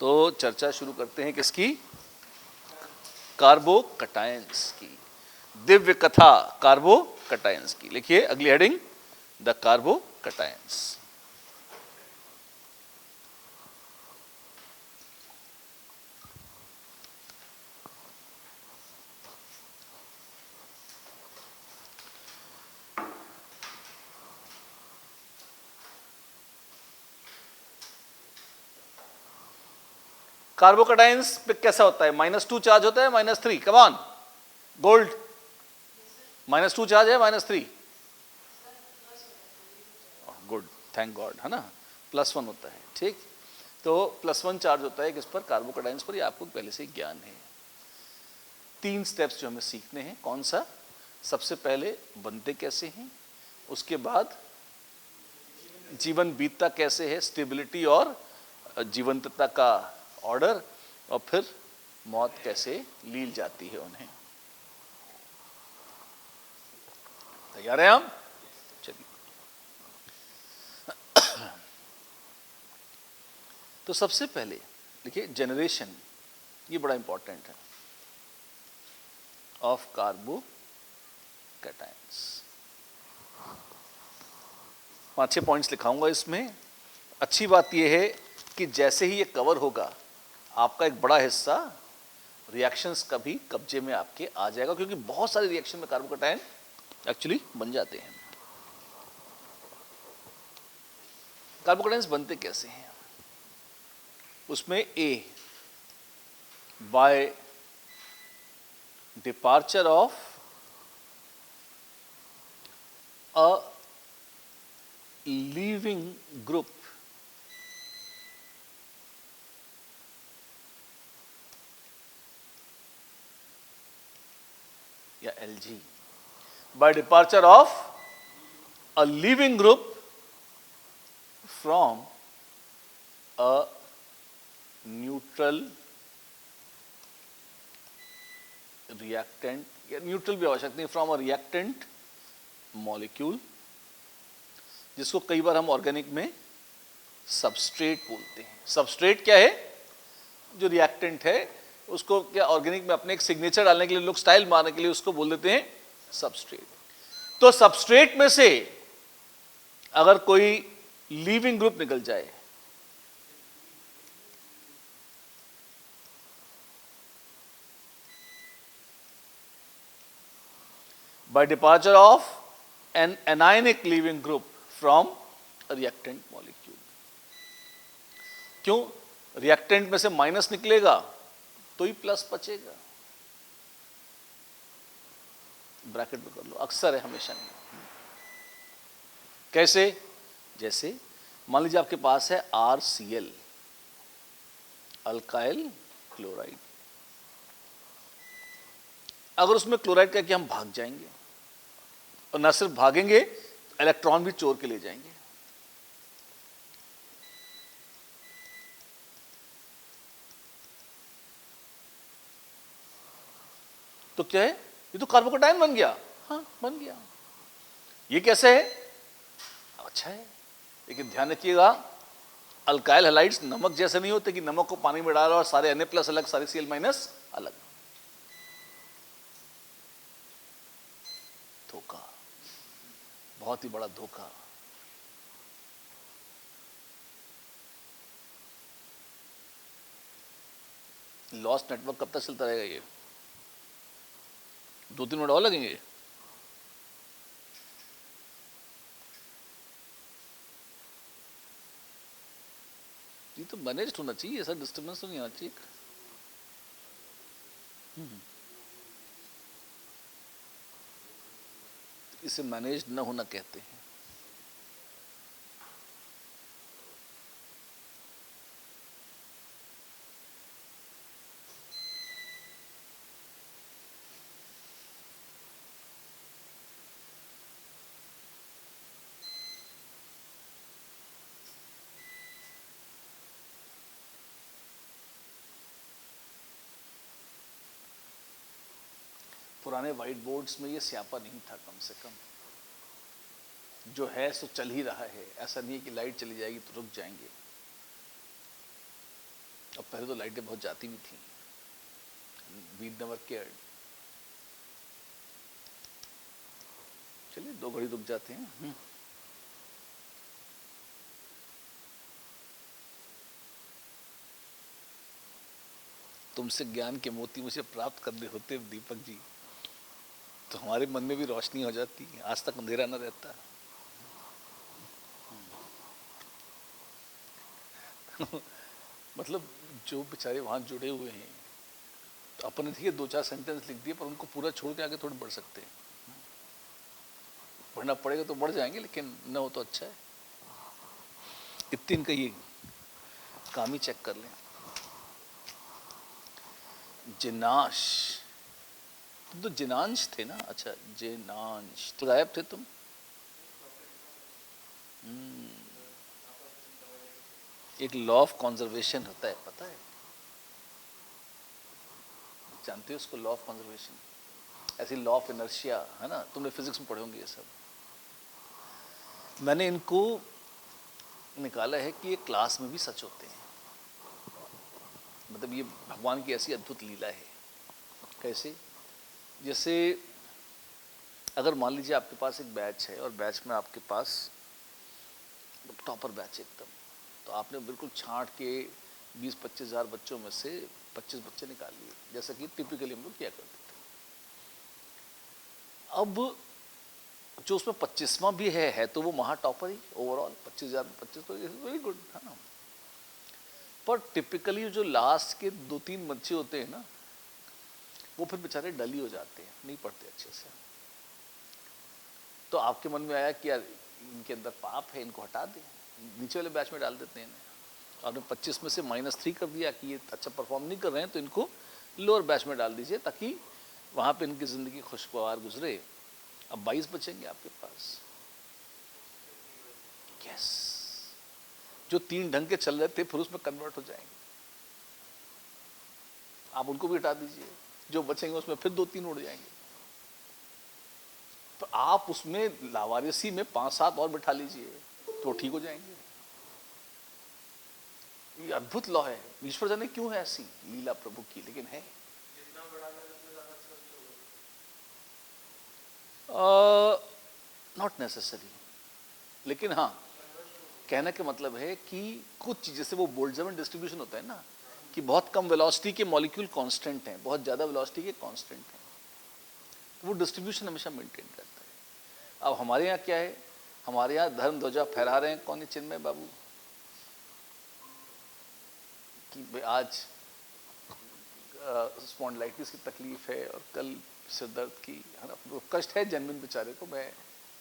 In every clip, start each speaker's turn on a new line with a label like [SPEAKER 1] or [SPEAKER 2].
[SPEAKER 1] तो चर्चा शुरू करते हैं किसकी? कार्बोकटायंस की, दिव्य कथा कार्बोकटायंस की। लिखिए अगली हेडिंग, द कार्बोकटायंस। कार्बोकटायंस पे कैसा होता है? -2 चार्ज होता है, -3? कम ऑन गोल्ड, -2 चार्ज है, -3? गुड, थैंक गॉड, है ना, +1 होता है। ठीक, तो +1 चार्ज होता है किस पर? कार्बोकटायंस पर। ये आपको पहले से ज्ञान है। 3 स्टेप्स जो हमें सीखने हैं। कौन सा? सबसे पहले बनते कैसे हैं, उसके बाद जीवन बीतता कैसे है, स्टेबिलिटी और जीवंतता का ऑर्डर, और फिर मौत कैसे लील जाती है उन्हें। तैयार हैं हम? चलिए, तो सबसे पहले देखिए जनरेशन, ये बड़ा इंपॉर्टेंट है, ऑफ कार्बोकैटायंस। 5-6 पॉइंट्स लिखाऊंगा इसमें। अच्छी बात यह है कि जैसे ही ये कवर होगा, आपका एक बड़ा हिस्सा रिएक्शंस का भी कब्जे में आपके आ जाएगा, क्योंकि बहुत सारे रिएक्शन में कार्बोकैटायन एक्चुअली बन जाते हैं। कार्बोकैटायंस बनते कैसे हैं? उसमें a, by departure of a leaving group या Lg, by departure of a leaving group from a neutral reactant, या न्यूट्रल भी आवश्यक नहीं, फ्रॉम अ रिएक्टेंट मॉलिक्यूल, जिसको कई बार हम ऑर्गेनिक में सबस्ट्रेट बोलते हैं। सबस्ट्रेट क्या है? जो रिएक्टेंट है उसको क्या ऑर्गेनिक में अपने एक सिग्नेचर डालने के लिए, लोग स्टाइल मारने के लिए उसको बोल देते हैं सबस्ट्रेट। तो सबस्ट्रेट में से अगर कोई लीविंग ग्रुप निकल जाए, by departure of an anionic leaving group from a reactant molecule। क्यों? रिएक्टेंट में से माइनस निकलेगा तो ही प्लस बचेगा। ब्रैकेट में कर लो, अक्सर है, हमेशा नहीं। कैसे? जैसे मान लीजिए आपके पास है RCl, अल्काइल क्लोराइड। अगर उसमें क्लोराइड का कि हम भाग जाएंगे, और न सिर्फ भागेंगे, इलेक्ट्रॉन भी चोर के ले जाएंगे। तो क्या है? ये तो कार्बोकैटायन बन गया। हाँ, बन गया। ये कैसे है? अच्छा है, लेकिन ध्यान रखिएगा, अल्काइल हैलाइड्स नमक जैसे नहीं होते कि नमक को पानी में डालो और सारे Na+ अलग, सारे Cl- अलग। धोखा, बहुत ही बड़ा धोखा। लॉस्ट नेटवर्क कब तक चलता रहेगा? ये 2-3 मिनट और लगेंगे। ये तो मैनेज होना चाहिए, ऐसा डिस्टर्बेंस तो नहीं आना चाहिए। इसे मैनेज न होना कहते हैं। पुराने व्हाइट बोर्ड्स में ये स्यापा नहीं था, कम से कम। जो है सो चल ही रहा है, ऐसा नहीं है कि लाइट चली जाएगी तो रुक जाएंगे। अब पहले तो लाइटें बहुत जाती भी थी, वी नेवर केयर्ड। चलिए 2 घड़ी रुक जाते हैं। तुमसे ज्ञान के मोती मुझे प्राप्त करने होते दीपक जी, तो हमारे मन में भी रोशनी हो जाती, आज तक अंधेरा न रहता। मतलब जो बेचारे वहां जुड़े हुए हैं, तो अपन ने देखिए 2-4 सेंटेंस लिख दिए, पर उनको पूरा छोड़ के आगे थोड़ी बढ़ सकते हैं। पढ़ना पड़ेगा तो बढ़ जाएंगे, लेकिन न हो तो अच्छा है। इतने इनका ये काम ही चेक कर लें। जिनाश, तुम तो जिनांश थे ना? अच्छा, जिनांश, तो गायब थे तुम। एक लॉ ऑफ कंजर्वेशन होता है, पता है? जानते हो उसको, लॉ ऑफ कंजर्वेशन? ऐसी लॉ ऑफ इनर्शिया है ना, तुमने फिजिक्स में पढ़े होंगे ये सब। मैंने इनको निकाला है कि ये क्लास में भी सच होते हैं। मतलब ये भगवान की ऐसी अद्भुत लीला है। कैसे? जैसे अगर मान लीजिए आपके पास एक बैच है और बैच में आपके पास टॉपर बैच एकदम, तो आपने बिल्कुल छांट के 20-25 हज़ार बच्चों में से 25 बच्चे निकाल लिए, जैसा कि टिपिकली हम लोग किया करते थे। अब जो उसमें 25वां भी है तो वो महा टॉपर ही ओवरऑल, 25,000 में 25 तो वेरी गुड है ना। पर टिपिकली जो लास्ट के 2-3 बच्चे होते हैं ना, वो फिर बेचारे डल ही हो जाते हैं, नहीं पढ़ते अच्छे से। तो आपके मन में आया कि यार इनके अंदर पाप है, इनको हटा दें, नीचे वाले बैच में डाल देते हैं। आपने 25 में से -3 कर दिया कि ये अच्छा परफॉर्म नहीं कर रहे हैं, तो इनको लोअर बैच में डाल दीजिए ताकि वहाँ पे इनकी ज़िंदगी खुशगवार गुजरे। अब 22 बचेंगे आपके पास। यस, जो 3 ढंग के चल रहे थे फिर उसमें कन्वर्ट हो जाएंगे। आप उनको भी हटा दीजिए, जो बचेंगे उसमें फिर 2-3 उड़ जाएंगे। तो आप उसमें लावारिसी में 5-7 और बिठा लीजिए तो ठीक हो जाएंगे। ये अद्भुत लॉ है। ईश्वर जाने क्यों है ऐसी लीला प्रभु की, लेकिन है। नॉट नेसेसरी, लेकिन हाँ, कहने का मतलब है कि कुछ जैसे वो बोल्ट्जमैन डिस्ट्रीब्यूशन होता है ना, कि बहुत कम वेलोसिटी के मॉलिक्यूल कांस्टेंट हैं, बहुत ज़्यादा वेलोसिटी के कांस्टेंट हैं, तो वो डिस्ट्रीब्यूशन हमेशा मेंटेन करता है। अब हमारे यहाँ क्या है, हमारे यहाँ धर्म ध्वजा फहरा रहे हैं कौन? है चिन्मय बाबू, कि आज स्पॉन्डिलाइटिस की तकलीफ है और कल सिर दर्द की, है ना, वो कष्ट है जन्मिन बेचारे को, मैं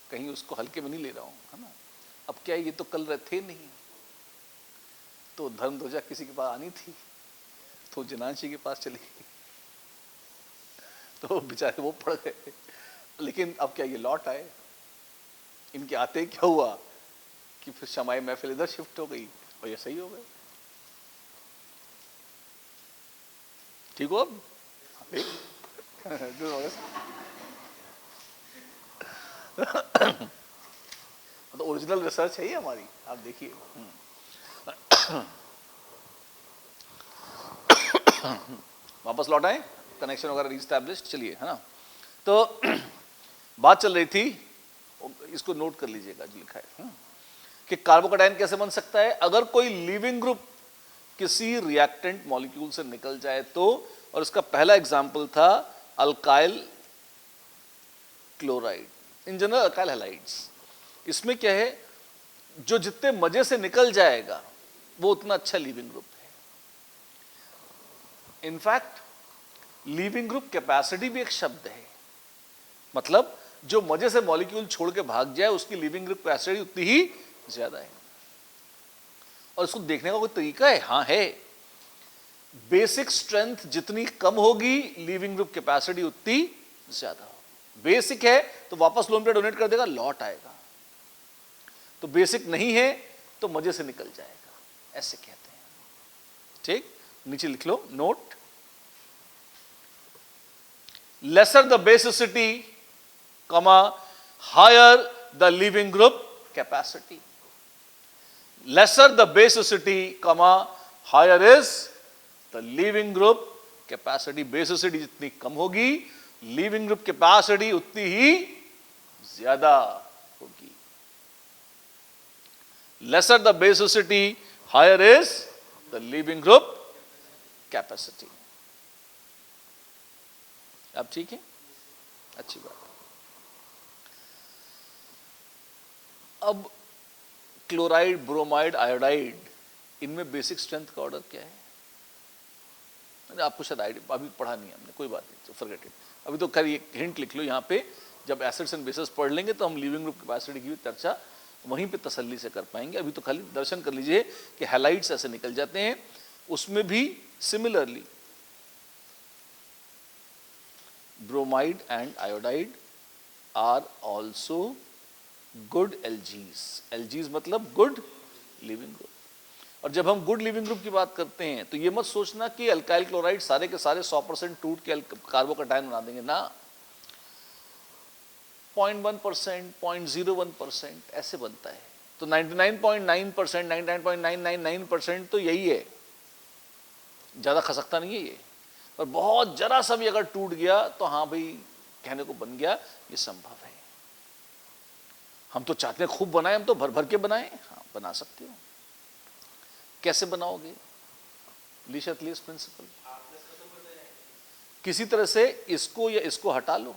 [SPEAKER 1] कहीं उसको हल्के में नहीं ले रहा हूँ, है ना। अब क्या है, ये तो कल थे नहीं, तो धर्म ध्वजा किसी के पास आनी थी, तो जिनांशी के पास चली गई, तो बेचारे वो पड़ गए। लेकिन अब क्या ये लौट आए? इनके आते क्या हुआ कि फिर शमाई महफिल इधर शिफ्ट हो गई और ये सही हो गए। ठीक हो? अब तो ओरिजिनल रिसर्च है ये हमारी, आप देखिए। वापस लौट आए, कनेक्शन वगैरह रीस्टैब्लिश्ड। चलिए, है ना। तो बात चल रही थी, इसको नोट कर लीजिएगा जो लिखा है कि कार्बोकैटायन कैसे बन सकता है अगर कोई लिविंग ग्रुप किसी रिएक्टेंट मॉलिक्यूल से निकल जाए तो। और इसका पहला एग्जांपल था alkyl chloride, in general alkyl halides. इसमें क्या है, जो जितने मजे से निकल जाएगा वो उतना अच्छा लिविंग ग्रुप है। इनफैक्ट लिविंग ग्रुप कैपेसिटी भी एक शब्द है, मतलब जो मजे से मॉलिक्यूल छोड़ के भाग जाए उसकी लिविंग ग्रुप कैपेसिटी उतनी ही ज्यादा है। और इसको देखने का कोई तरीका है? हाँ है। बेसिक स्ट्रेंथ जितनी कम होगी लिविंग ग्रुप कैपेसिटी उतनी ज्यादा होगी। बेसिक है तो वापस लोन पे डोनेट कर देगा, लौट आएगा। तो बेसिक नहीं है तो मजे से निकल जाएगा, ऐसे कहते हैं। ठीक, नीचे लिख लो note, lesser the basicity, higher the leaving group capacity. Lesser the basicity, higher is the leaving group capacity, basicity जितनी कम होगी लीविंग ग्रुप कैपेसिटी उतनी ही ज्यादा होगी। Lesser the basicity, higher is the leaving group capacity. अब ठीक है, अच्छी बात। अब क्लोराइड, ब्रोमाइड, आयोडाइड, इनमें बेसिक स्ट्रेंथ का ऑर्डर क्या है? आपको शायद आइडिया अभी पढ़ा नहीं है हमने, कोई बात नहीं, तो फॉरगेट इट। अभी तो खैर एक हिंट लिख लो यहाँ पे, जब एसिड्स एंड बेसिस पढ़ लेंगे तो हम लिविंग ग्रुप कैपेसिटी की भी चर्चा वहीं पे तसल्ली से कर पाएंगे। अभी तो खाली दर्शन कर लीजिए कि हैलाइड्स ऐसे निकल जाते हैं। उसमें भी similarly bromide and iodide are also good LGs. LGs मतलब गुड लिविंग ग्रुप। और जब हम गुड लिविंग ग्रुप की बात करते हैं तो ये मत सोचना कि अल्काइल क्लोराइड सारे के सारे 100% टूट के कार्बोकैटायन बना देंगे ना। 0.1%, 0.01% ऐसे बनता है। तो 99.9%, 99.999% तो यही है, ज्यादा खसकता नहीं है ये। और बहुत जरा सा भी अगर टूट गया तो हाँ भाई कहने को बन गया, ये संभव है। हम तो चाहते हैं खूब बनाए, हम तो भर भर के बनाए। हाँ बना सकते हो। कैसे बनाओगे? लीश प्रिंसिपल, किसी तरह से इसको या इसको हटा लो।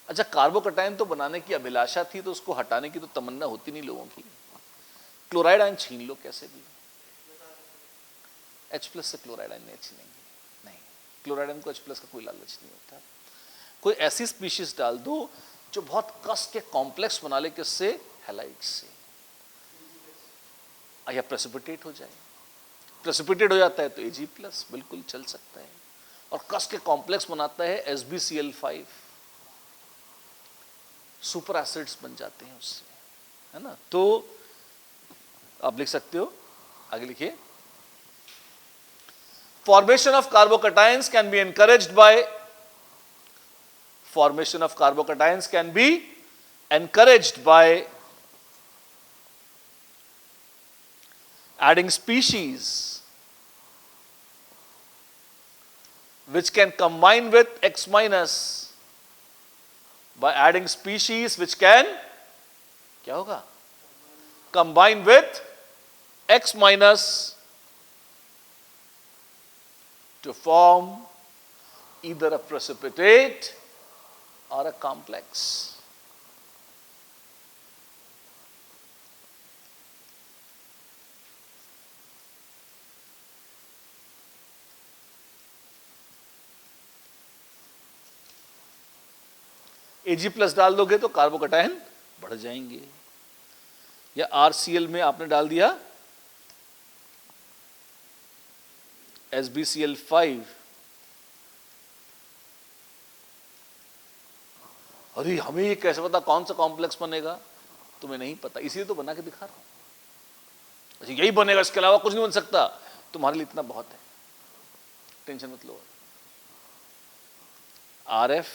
[SPEAKER 1] अच्छा, कार्बोकैटायन तो बनाने की अभिलाषा थी तो उसको हटाने की तो तमन्ना होती नहीं लोगों की। क्लोराइड आयन छीन लो कैसे भी। H+ से क्लोराइड आयन नहीं छीनेंगे, नहीं। क्लोराइड आयन को H+ का कोई लालच नहीं होता। कोई ऐसी स्पीशीज डाल दो जो बहुत कस के कॉम्प्लेक्स बना ले, किससे? हैलाइड से, या प्रेसिपिटेट हो जाए। प्रेसिपिटेट हो जाता है तो Ag+ बिल्कुल चल सकता है। और कस के कॉम्प्लेक्स बनाता है SbCl5, सुपर एसिड्स बन जाते हैं उससे, है ना। तो आप लिख सकते हो, आगे लिखिए। Formation of carbocations can be encouraged by, formation of carbocations can be encouraged by adding species which can combine with X minus, by adding species which can क्या होगा? Combine with X minus to form either a precipitate or a complex. Ag+ डाल दोगे तो carbocation बढ़ जाएंगे। या RCl में आपने डाल दिया SbCl5, अरे हमें ये कैसे पता कौन सा कॉम्प्लेक्स बनेगा? तुम्हें नहीं पता, इसलिए तो बना के दिखा रहा हूं। अच्छा यही बनेगा, इसके अलावा कुछ नहीं बन सकता, तुम्हारे लिए इतना बहुत है, टेंशन मत लो। RF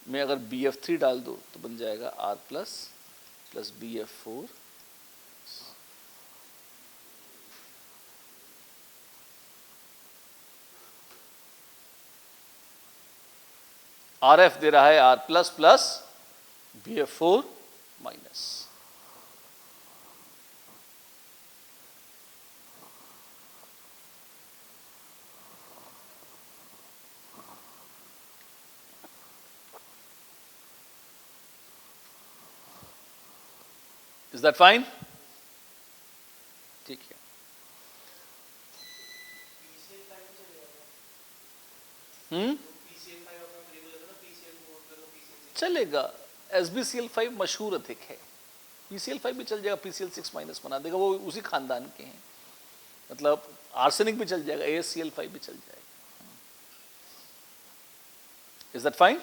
[SPEAKER 1] में अगर BF3 डाल दो तो बन जाएगा R+ + BF4 RF दे रहा है R+ + BF4-। Is that fine? ठीक है। चलेगा। SbCl5 मशहूर अधिक है, PCl5 भी चल जाएगा, PCl6- बना देगा, वो उसी खानदान के हैं। मतलब आर्सेनिक भी चल जाएगा, AsCl5 भी चल जाएगा। Is that fine?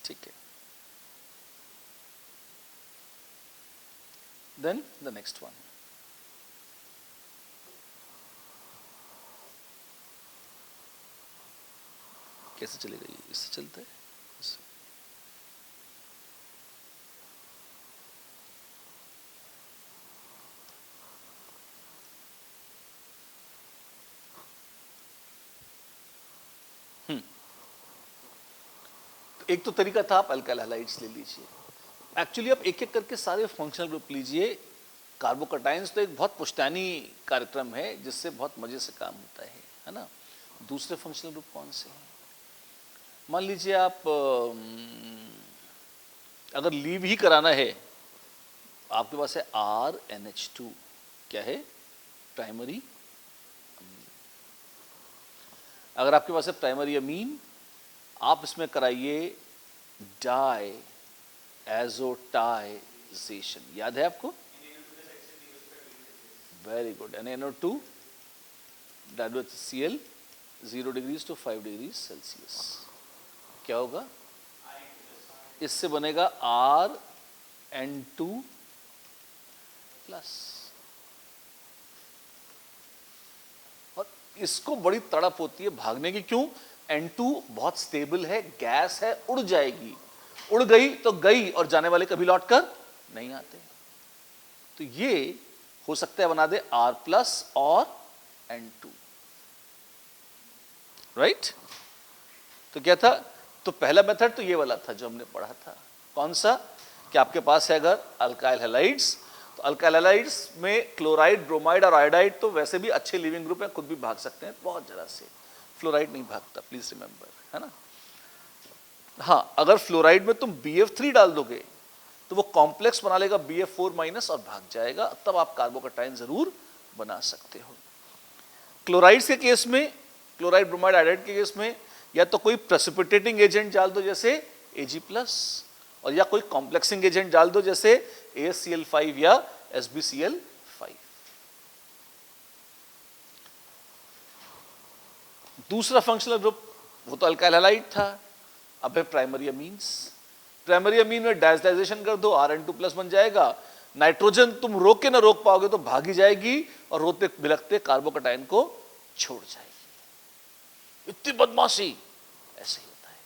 [SPEAKER 1] ठीक है। देन द नेक्स्ट वन, कैसे चलेगा ये? इससे चलता है, इससे। एक तो तरीका था आप अल्काइल हैलाइड्स ले लीजिए, एक्चुअली आप एक एक करके सारे फंक्शनल ग्रुप लीजिए। कार्बोकटाइंस तो एक बहुत पुश्तैनी कार्यक्रम है जिससे बहुत मजे से काम होता है ना। दूसरे फंक्शनल ग्रुप कौन से हैं? मान लीजिए आप अगर लीव ही कराना है, आपके पास है RNH2, क्या है? प्राइमरी। अगर आपके पास है प्राइमरी अमीन, आप इसमें कराइए डाई एजोटाइजेशन, याद है आपको? Very good. NaNO2 डाइडोCl 0 डिग्रीज टू 5 डिग्रीज सेल्सियस, क्या होगा? इससे बनेगा RN2 प्लस। और इसको बड़ी तड़प होती है भागने की, क्यों? N2 बहुत स्टेबल है, गैस है, उड़ जाएगी, उड़ गई तो गई, और जाने वाले कभी लौट कर नहीं आते। तो ये हो सकता है बना दे R प्लस और N2, राइट? तो क्या था? तो पहला मेथड तो ये वाला था जो हमने पढ़ा था, कौन सा? कि आपके पास है अगर अल्काइल हैलाइड्स, तो अल्काइल हैलाइड्स में क्लोराइड, ब्रोमाइड और आयोडाइड तो वैसे भी अच्छे लिविंग ग्रुप हैं, खुद भी भाग सकते हैं बहुत जरा से। फ्लोराइड नहीं भागता, प्लीज रिमेंबर, है ना। हाँ, अगर फ्लोराइड में तुम BF3 डाल दोगे तो वो कॉम्प्लेक्स बना लेगा BF4 माइनस और भाग जाएगा, तब आप कार्बोकटाइन जरूर बना सकते हो। क्लोराइड्स के केस में, क्लोराइड, ब्रोमाइड, आयोडाइड के केस में या तो कोई प्रेसिपिटेटिंग एजेंट डाल दो जैसे Ag+, और या कोई कॉम्प्लेक्सिंग एजेंट डाल दो जैसे AsCl5 या SbCl5। दूसरा फंक्शनल ग्रुप वो तो अल्काइल हैलाइड था, अब है प्राइमरी अमीन्स। प्राइमरी अमीन में डायस्टाइजेशन कर दो, RN2 प्लस बन जाएगा। नाइट्रोजन तुम रोक के ना रोक पाओगे तो भागी जाएगी और रोते बिलखते कार्बोकटाइन को छोड़ जाएगी। इतनी बदमाशी, ऐसे ही होता है।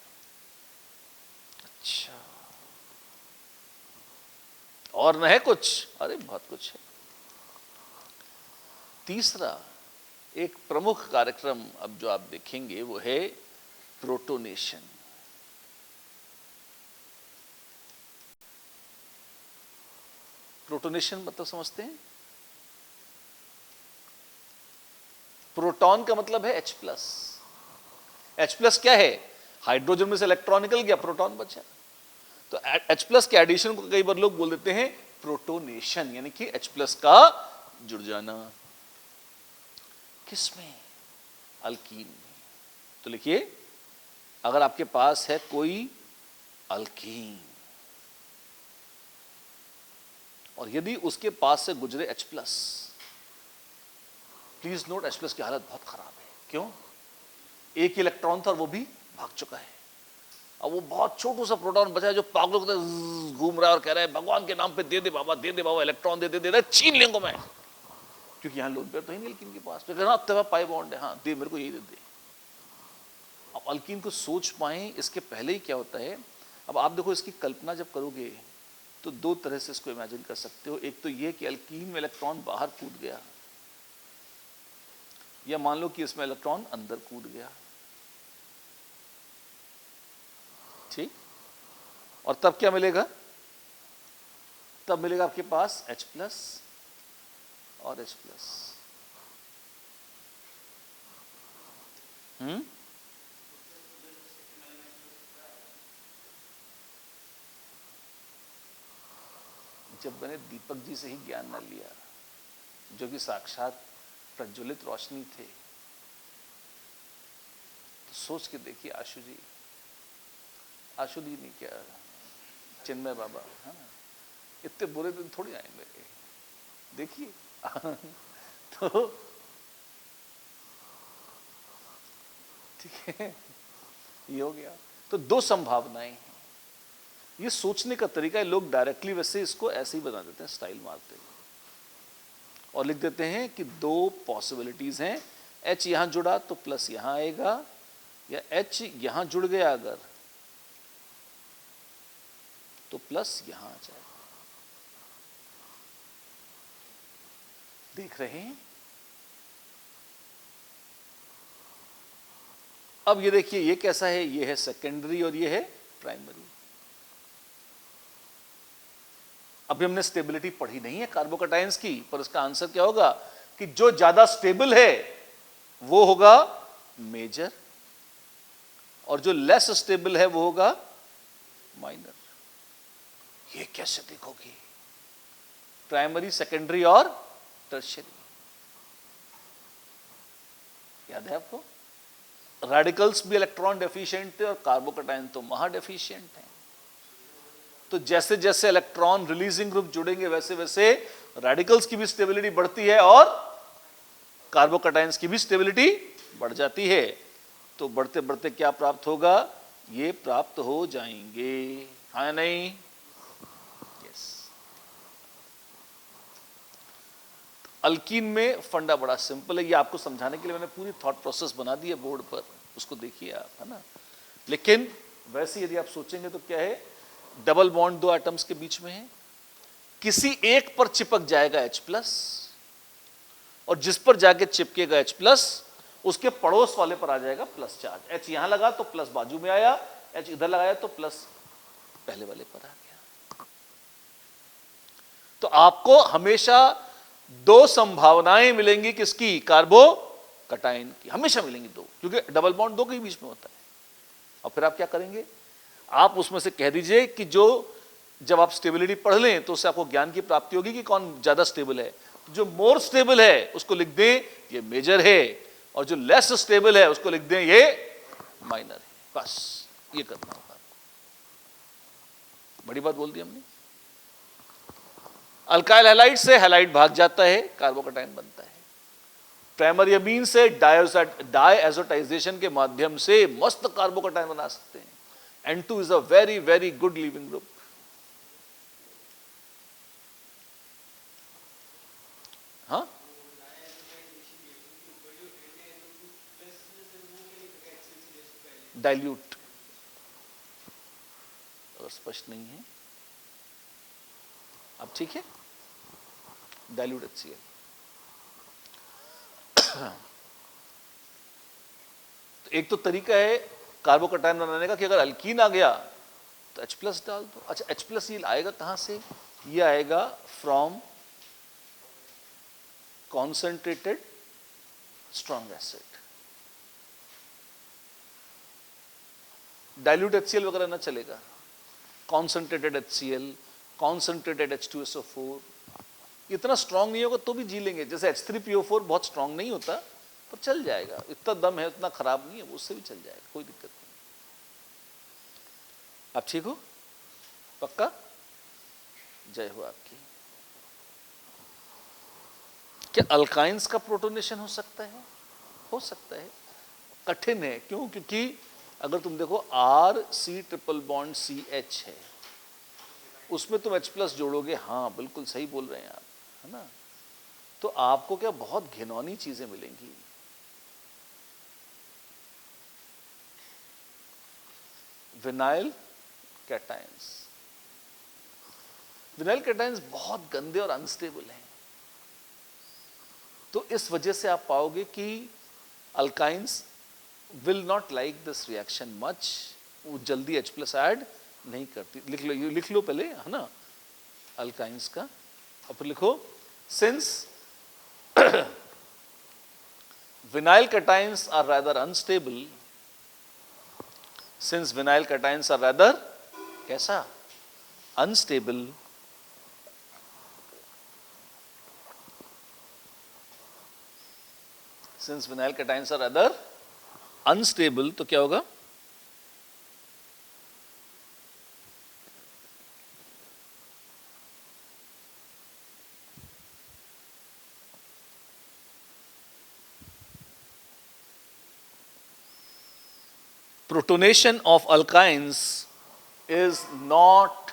[SPEAKER 1] अच्छा, और न है कुछ? अरे बहुत कुछ है। तीसरा एक प्रमुख कार्यक्रम अब जो आप देखेंगे वो है प्रोटोनेशन। प्रोटोनेशन मतलब समझते हैं? प्रोटॉन का मतलब है H प्लस। H प्लस क्या है? हाइड्रोजन में से इलेक्ट्रॉन निकल गया, प्रोटॉन बचा। तो H प्लस के एडिशन को कई बार लोग बोल देते हैं प्रोटोनेशन, यानी कि H प्लस का जुड़ जाना। किसमें? अल्कीन में। तो लिखिए, अगर आपके पास है कोई अल्कीन और यदि उसके पास से गुजरे H plus, please note H plus की हालत बहुत खराब है। क्यों? एक इलेक्ट्रॉन था और वो भी भाग चुका है। अब वो बहुत छोटू सा प्रोटॉन बचा है जो पागलों की तरह घूम रहा है और कह रहा है भगवान के नाम पे दे दे बाबा, दे दे बाबा, इलेक्ट्रॉन दे दे, दे दे, छीन लेंगे मैं, क्योंकि यहां लोन पेयर तो ही नहीं अल्कीन के पास। तो कहना अब तेरा पाई बॉन्ड है, हाँ दे मेरे को, यही दे दे। अब अल्कीन को सोच पाए इसके पहले ही क्या होता है। अब आप देखो, इसकी कल्पना जब करोगे तो दो तरह से इसको इमेजिन कर सकते हो। एक तो ये कि अल्कीन में इलेक्ट्रॉन बाहर कूद गया, या मान लो कि इसमें इलेक्ट्रॉन अंदर कूद गया, ठीक। और तब क्या मिलेगा? तब मिलेगा आपके पास H प्लस और H प्लस। जब मैंने दीपक जी से ही ज्ञान न लिया, जो कि साक्षात प्रज्वलित रोशनी थे, तो सोच के देखिए आशु जी नहीं, क्या चिन्मय बाबा, है ना, इतने बुरे दिन थोड़ी आएंगे, देखिए। तो ठीक है, ये हो गया। तो दो संभावनाएं हैं। ये सोचने का तरीका है, लोग डायरेक्टली वैसे इसको ऐसे ही बना देते हैं, स्टाइल मारते हैं और लिख देते हैं कि दो पॉसिबिलिटीज हैं। H यहां जुड़ा तो प्लस यहां आएगा, या H यहां जुड़ गया अगर तो प्लस यहां आ जाएगा। देख रहे हैं? अब ये देखिए, ये कैसा है? ये है सेकेंडरी और ये है प्राइमरी। अभी हमने स्टेबिलिटी पढ़ी नहीं है कार्बोकैटायंस की, पर इसका आंसर क्या होगा कि जो ज्यादा स्टेबल है वो होगा मेजर, और जो लेस स्टेबल है वो होगा माइनर। ये कैसे देखोगे? प्राइमरी, सेकेंडरी और टर्शियरी। याद है आपको? रेडिकल्स भी इलेक्ट्रॉन डेफिशिएंट थे और कार्बोकैटायन तो महा डेफिशिएंट है। तो जैसे जैसे इलेक्ट्रॉन रिलीजिंग ग्रुप जुड़ेंगे वैसे वैसे रेडिकल्स की भी स्टेबिलिटी बढ़ती है और कार्बोकैटायंस की भी स्टेबिलिटी बढ़ जाती है। तो बढ़ते बढ़ते क्या प्राप्त होगा? ये प्राप्त हो जाएंगे, हाँ या नहीं? यस। अल्कीन में फंडा बड़ा सिंपल है, ये आपको समझाने के लिए मैंने पूरी थॉट प्रोसेस बना दी है बोर्ड पर, उसको देखिए आप, है ना। लेकिन वैसे यदि आप सोचेंगे तो क्या है, डबल बॉन्ड दो एटम्स के बीच में है, किसी एक पर चिपक जाएगा H+, और जिस पर जाके चिपकेगा H+, उसके पड़ोस वाले पर आ जाएगा प्लस चार्ज। H यहां लगा तो प्लस बाजू में आया, H इधर लगाया तो प्लस पहले वाले पर आ गया। तो आपको हमेशा दो संभावनाएं मिलेंगी, किसकी? कार्बोकैटायन की, हमेशा मिलेंगी दो, क्योंकि डबल बॉन्ड दो के बीच में होता है। और फिर आप क्या करेंगे? आप उसमें से कह दीजिए कि जो, जब आप स्टेबिलिटी पढ़ लें तो उससे आपको ज्ञान की प्राप्ति होगी कि कौन ज्यादा स्टेबल है। जो मोर स्टेबल है उसको लिख दें ये मेजर है, और जो लेस स्टेबल है उसको लिख दें ये माइनर है। बस ये करना होगा। बड़ी बात बोल दी हमने। अल्काइल हैलाइड से हैलाइड भाग जाता है, कार्बोकैटायन बनता है। प्राइमरी अमीन से डायएजोटाइजेशन के माध्यम से मस्त कार्बोकैटायन बना सकते हैं। N2 is a very very good leaving group. हाँ, डाइल्यूट, अगर स्पष्ट नहीं है अब ठीक है, डाइल्यूट HCl। तो एक तो तरीका है कार्बोकैटायन बनाने का कि अगर अल्कीन आ गया तो H+ डाल दो। अच्छा, H+ ये आएगा कहां से? ये आएगा from concentrated strong acid. Dilute HCl वगैरह ना चलेगा। कॉन्सेंट्रेटेड HCl, कॉन्सेंट्रेटेड H2SO4, इतना स्ट्रांग नहीं होगा तो भी जी लेंगे। जैसे H3PO4 बहुत स्ट्रांग नहीं होता पर चल जाएगा, इतना दम है, उतना खराब नहीं है, उससे भी चल जाएगा, कोई दिक्कत नहीं। आप ठीक हो? पक्का? जय हो आपकी। क्या अल्काइंस का प्रोटोनेशन हो सकता है? हो सकता है, कठिन है। क्यों? क्योंकि अगर तुम देखो RC ट्रिपल बॉन्ड CH है, उसमें तुम H+ जोड़ोगे, हाँ बिल्कुल सही बोल रहे हैं आप, है ना। तो आपको क्या बहुत घिनौनी चीजें मिलेंगी। विनाइल कैटायंस, विनाइल कैटायंस बहुत गंदे और अनस्टेबल हैं। तो इस वजह से आप पाओगे कि alkynes will not like this reaction much, वो जल्दी H+ ऐड नहीं करती। लिख लो, ये लिख लो पहले, है ना, अल्काइंस का। और फिर लिखो since vinyl cations are rather unstable, since vinyl cations are rather कैसा? unstable, since vinyl cations are rather unstable, तो क्या होगा? Protonation of alkynes is not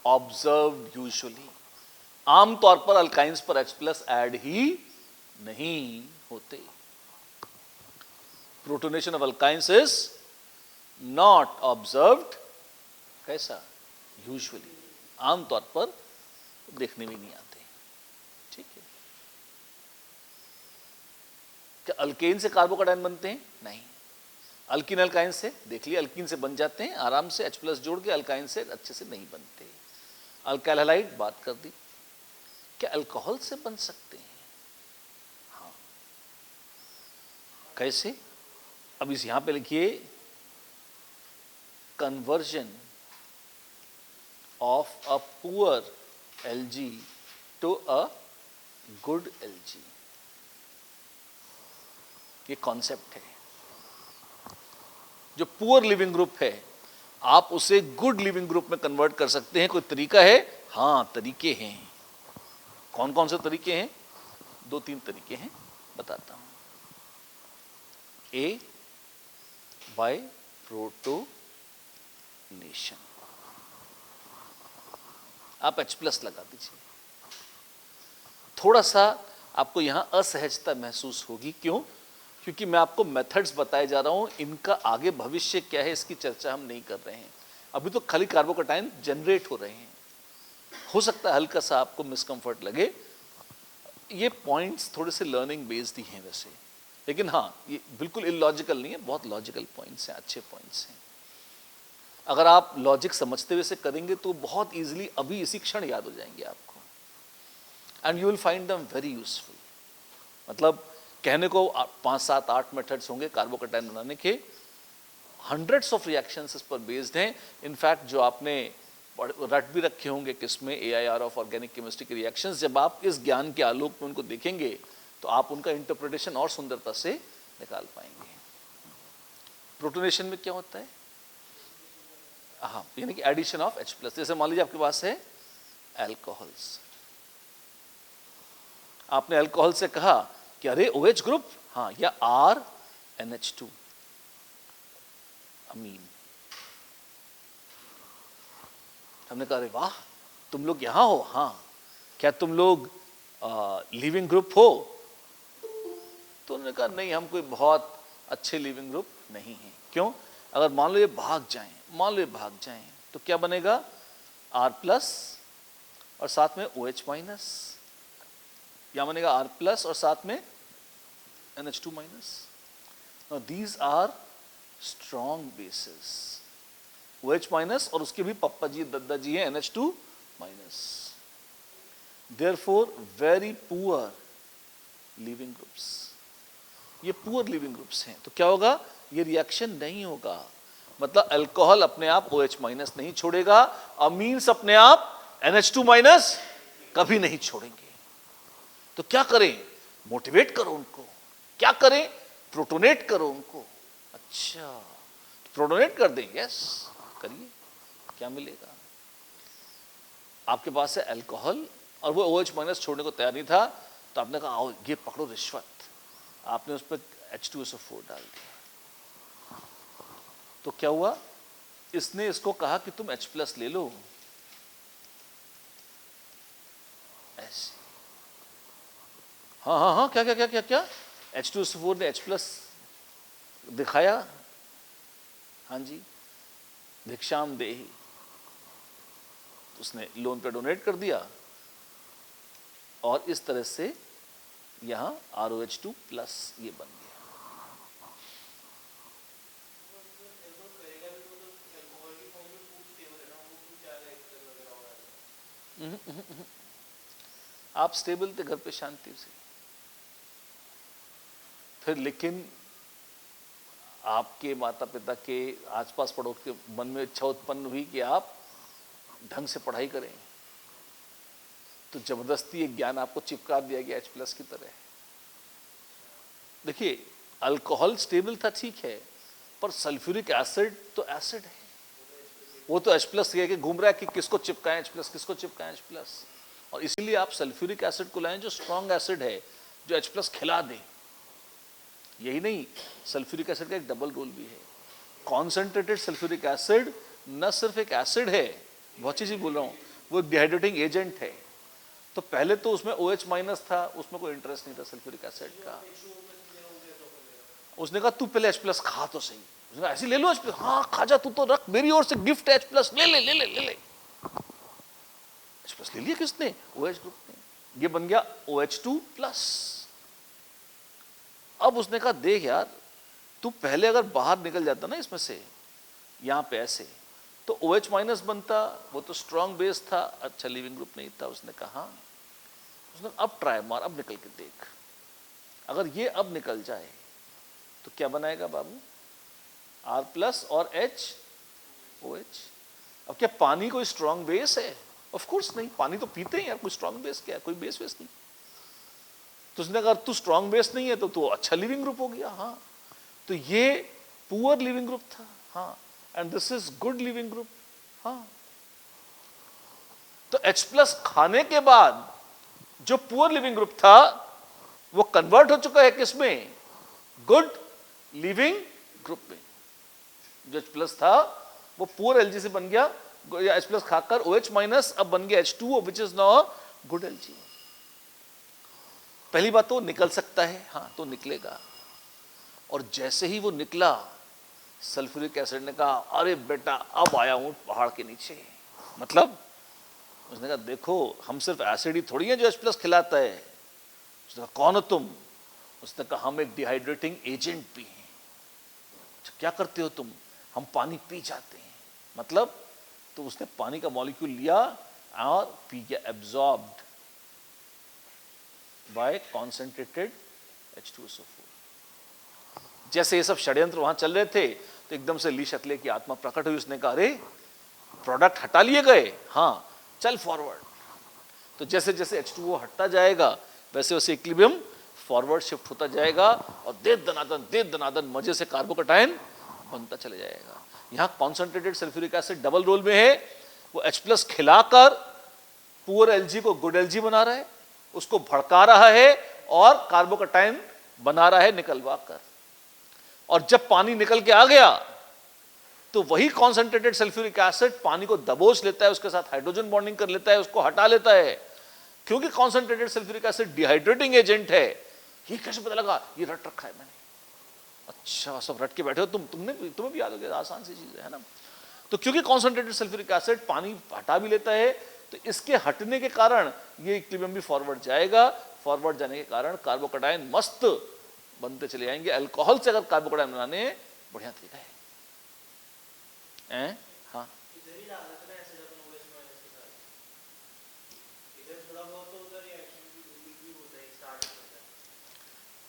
[SPEAKER 1] observed usually. आमतौर पर अल्काइंस पर H+ ऐड ही नहीं होते। Protonation of alkynes is not observed कैसा? Usually, आमतौर पर देखने में नहीं आते। ठीक है। क्या अल्केन से कार्बोकैटायन बनते हैं? नहीं। अल्किन अल्काइन से देख लिया, अल्किन से बन जाते हैं आराम से, H प्लस जोड़ के, अल्काइन से अच्छे से नहीं बनते। अल्काइल हैलाइड बात कर दी। क्या अल्कोहल से बन सकते हैं? हाँ। कैसे? अब इस यहां पे लिखिए conversion of a poor Lg to a good Lg, ये कॉन्सेप्ट है। जो पुअर लिविंग ग्रुप है आप उसे गुड लिविंग ग्रुप में कन्वर्ट कर सकते हैं। कोई तरीका है? हाँ, तरीके हैं। कौन कौन से तरीके हैं? 2-3 तरीके हैं, बताता हूं। ए, बाय प्रोटोनेशन। आप H प्लस लगा दीजिए। थोड़ा सा आपको यहां असहजता महसूस होगी, क्यों? क्योंकि मैं आपको मेथड्स बताए जा रहा हूं, इनका आगे भविष्य क्या है इसकी चर्चा हम नहीं कर रहे हैं। अभी तो खाली कार्बोकैटायन जनरेट हो रहे हैं। हो सकता है हल्का सा आपको मिसकंफर्ट लगे, ये पॉइंट्स थोड़े से लर्निंग बेस्ड ही हैं वैसे, लेकिन हाँ ये बिल्कुल इलॉजिकल नहीं है, बहुत लॉजिकल पॉइंट्स हैं, अच्छे पॉइंट्स हैं। अगर आप लॉजिक समझते हुए से करेंगे तो बहुत इजीली अभी इसी क्षण याद हो जाएंगे आपको, and you will find them very useful. मतलब कहने को 5, 7, 8 मेथड्स होंगे कार्बोकैटायन बनाने के, हंड्रेड्स ऑफ रिएक्शंस इस पर बेस्ड हैं। इनफैक्ट जो आपने रट भी रखे होंगे किसमें, AIR ऑफ ऑर्गेनिक केमिस्ट्री के रिएक्शंस, जब आप इस ज्ञान के आलोक में उनको देखेंगे तो आप उनका इंटरप्रिटेशन और सुंदरता से निकाल पाएंगे। प्रोटोनेशन में क्या होता है? हाँ, यानी कि एडिशन ऑफ H प्लस। जैसे मान लीजिए आपके पास है अल्कोहल्स, आपने अल्कोहल से कहा कि अरे OH ग्रुप, हाँ, या RNH2 अमीन। हमने कहा अरे वाह तुम लोग यहां हो, हाँ, क्या तुम लोग लिविंग ग्रुप हो? तो उन्होंने कहा नहीं, हम कोई बहुत अच्छे लिविंग ग्रुप नहीं हैं। क्यों? अगर मान लो ये भाग जाएं तो क्या बनेगा? R प्लस और साथ में OH माइनस, या बनेगा R प्लस और साथ में NH2 minus. Now these are strong bases, OH minus और उसके भी पप्पा जी दद्दा जी हैं NH2 minus, therefore very poor leaving groups. ये पुअर लिविंग ग्रुप्स हैं, तो क्या होगा? ये रिएक्शन नहीं होगा। मतलब अल्कोहल अपने आप OH माइनस नहीं छोड़ेगा, अमीन्स अपने आप NH2 माइनस कभी नहीं छोड़ेंगे। तो क्या करें? मोटिवेट करो उनको। क्या करें? प्रोटोनेट करो उनको। अच्छा, तो प्रोटोनेट कर दें? यस, करिए। क्या मिलेगा? आपके पास है अल्कोहल और वो OH माइनस छोड़ने को तैयार नहीं था, तो आपने कहा आओ ये पकड़ो रिश्वत, आपने उस पर H2SO4 डाल दिया। तो क्या हुआ? इसने इसको कहा कि तुम H प्लस ले लो, ऐसे। हाँ हाँ हाँ, क्या क्या क्या क्या क्या? H2SO4 ने H प्लस दिखाया, हाँ जी, भिक्षाम देहि, उसने लोन पे डोनेट कर दिया और इस तरह से यहां ROH2 प्लस ये बन गया। आप स्टेबल थे घर पे शांति से, फिर लेकिन आपके माता पिता के आसपास पड़ोस के मन में इच्छा उत्पन्न हुई कि आप ढंग से पढ़ाई करें, तो जबरदस्ती एक ज्ञान आपको चिपका दिया गया H प्लस की तरह। देखिए अल्कोहल स्टेबल था, ठीक है, पर सल्फ्यूरिक एसिड तो एसिड है, वो तो H प्लस के घूम रहा है कि किसको चिपकाएं H प्लस, किसको चिपकाएं H प्लस। और इसीलिए आप सल्फ्यूरिक एसिड को लाएं जो स्ट्रॉन्ग एसिड है, जो H प्लस खिला दे। यही नहीं, सल्फ्यूरिक एसिड का एक डबल रोल भी है। कॉन्सेंट्रेटेड सल्फ्यूरिक एसिड न सिर्फ एक एसिड है, बहुत चीज़ बोल रहा हूँ, वो एक डिहाइड्रेटिंग एजेंट है। तो पहले तो उसमें OH माइनस था, उसमें कोई इंटरेस्ट नहीं था सल्फ्यूरिक एसिड का। उसने कहा तू पहले H प्लस खा तो सही, उसने कहा ऐसे ले लो H प्लस, हाँ खा जा, तू तो रख, मेरी ओर से गिफ्ट है H प्लस, ले ले ले ले ले ले। H प्लस ले लिया किसने? OH ग्रुप ने, ये बन गया OH2 प्लस। अब उसने कहा देख यार, तो पहले अगर बाहर निकल जाता ना इसमें से, यहाँ पे ऐसे, तो OH माइनस बनता, वो तो स्ट्रॉन्ग बेस था, अच्छा लीविंग ग्रुप नहीं था। उसने कहा, उसने अब ट्राई मार, अब निकल के देख, अगर ये अब निकल जाए तो क्या बनाएगा बाबू, R प्लस और OH। अब क्या पानी कोई स्ट्रॉन्ग बेस है? ऑफ कोर्स नहीं, पानी तो पीते हैं यार, कोई स्ट्रॉन्ग बेस क्या है, कोई बेस नहीं। तो उसने कहा तू स्ट्रॉन्ग बेस नहीं है तो तू अच्छा लिविंग ग्रुप हो गया। हाँ, तो ये पुअर लिविंग ग्रुप था। हाँ, and this is good leaving group. हाँ, तो H प्लस खाने के बाद जो पुअर लिविंग ग्रुप था वो कन्वर्ट हो चुका है किसमें, गुड लिविंग ग्रुप में। जो H प्लस था वो पुअर Lg से बन गया, या H प्लस खाकर OH माइनस अब बन गया H2O which is now good Lg। पहली बात तो निकल सकता है, हाँ तो निकलेगा। और जैसे ही वो निकला, सल्फ्यूरिक एसिड ने कहा अरे बेटा अब आया हूं पहाड़ के नीचे। मतलब उसने कहा देखो हम सिर्फ एसिड ही थोड़ी है जो H प्लस खिलाता है। उसने कहा कौन हो तुम? उसने कहा हम एक डिहाइड्रेटिंग एजेंट भी हैं। क्या करते हो तुम? हम पानी पी जाते हैं। मतलब तो उसने पानी का मॉलिक्यूल लिया और पी गया, एब्जॉर्ब्ड बाय कॉन्सेंट्रेटेड H2SO4। जैसे ये सब षड्यंत्र वहां चल रहे थे तो एकदम से ली शतले की आत्मा प्रकट हुई। उसने कहा अरे प्रोडक्ट हटा लिए गए, हाँ चल फॉरवर्ड। तो जैसे जैसे H2O हटता जाएगा वैसे वैसे इक्विलिब्रियम फॉरवर्ड शिफ्ट होता जाएगा और दे दनादन मजे से कार्बोकैटायन बनता चले जाएगा। यहां concentrated sulphuric acid double role में है, वो H प्लस खिलाकर पुअर Lg को गुड Lg बना रहा है, उसको भड़का रहा है और कार्बोकैटायन बना रहा है निकलवा कर। और जब पानी निकल के आ गया तो वही कॉन्सेंट्रेटेड सल्फ्यूरिक एसिड पानी को दबोच लेता है, उसके साथ हाइड्रोजन बॉन्डिंग कर लेता है, उसको हटा लेता है। क्योंकि concentrated sulphuric acid dehydrating agent है। ये कैसे पता लगा? ये रट रखा है मैंने। अच्छा सब रट के बैठे हो तुम्हें भी याद हो गया, आसान सी चीज है ना। तो क्योंकि कॉन्सेंट्रेटेड सल्फ्यूरिक एसिड पानी हटा भी लेता है तो इसके हटने के कारण ये इक्विलिब्रियम भी फॉरवर्ड जाएगा। फॉरवर्ड जाने के कारण कार्बोकैटायन मस्त बनते चले जाएंगे। अल्कोहल से अगर कार्बोकैटायन बनाने बढ़िया तरीका है। हाँ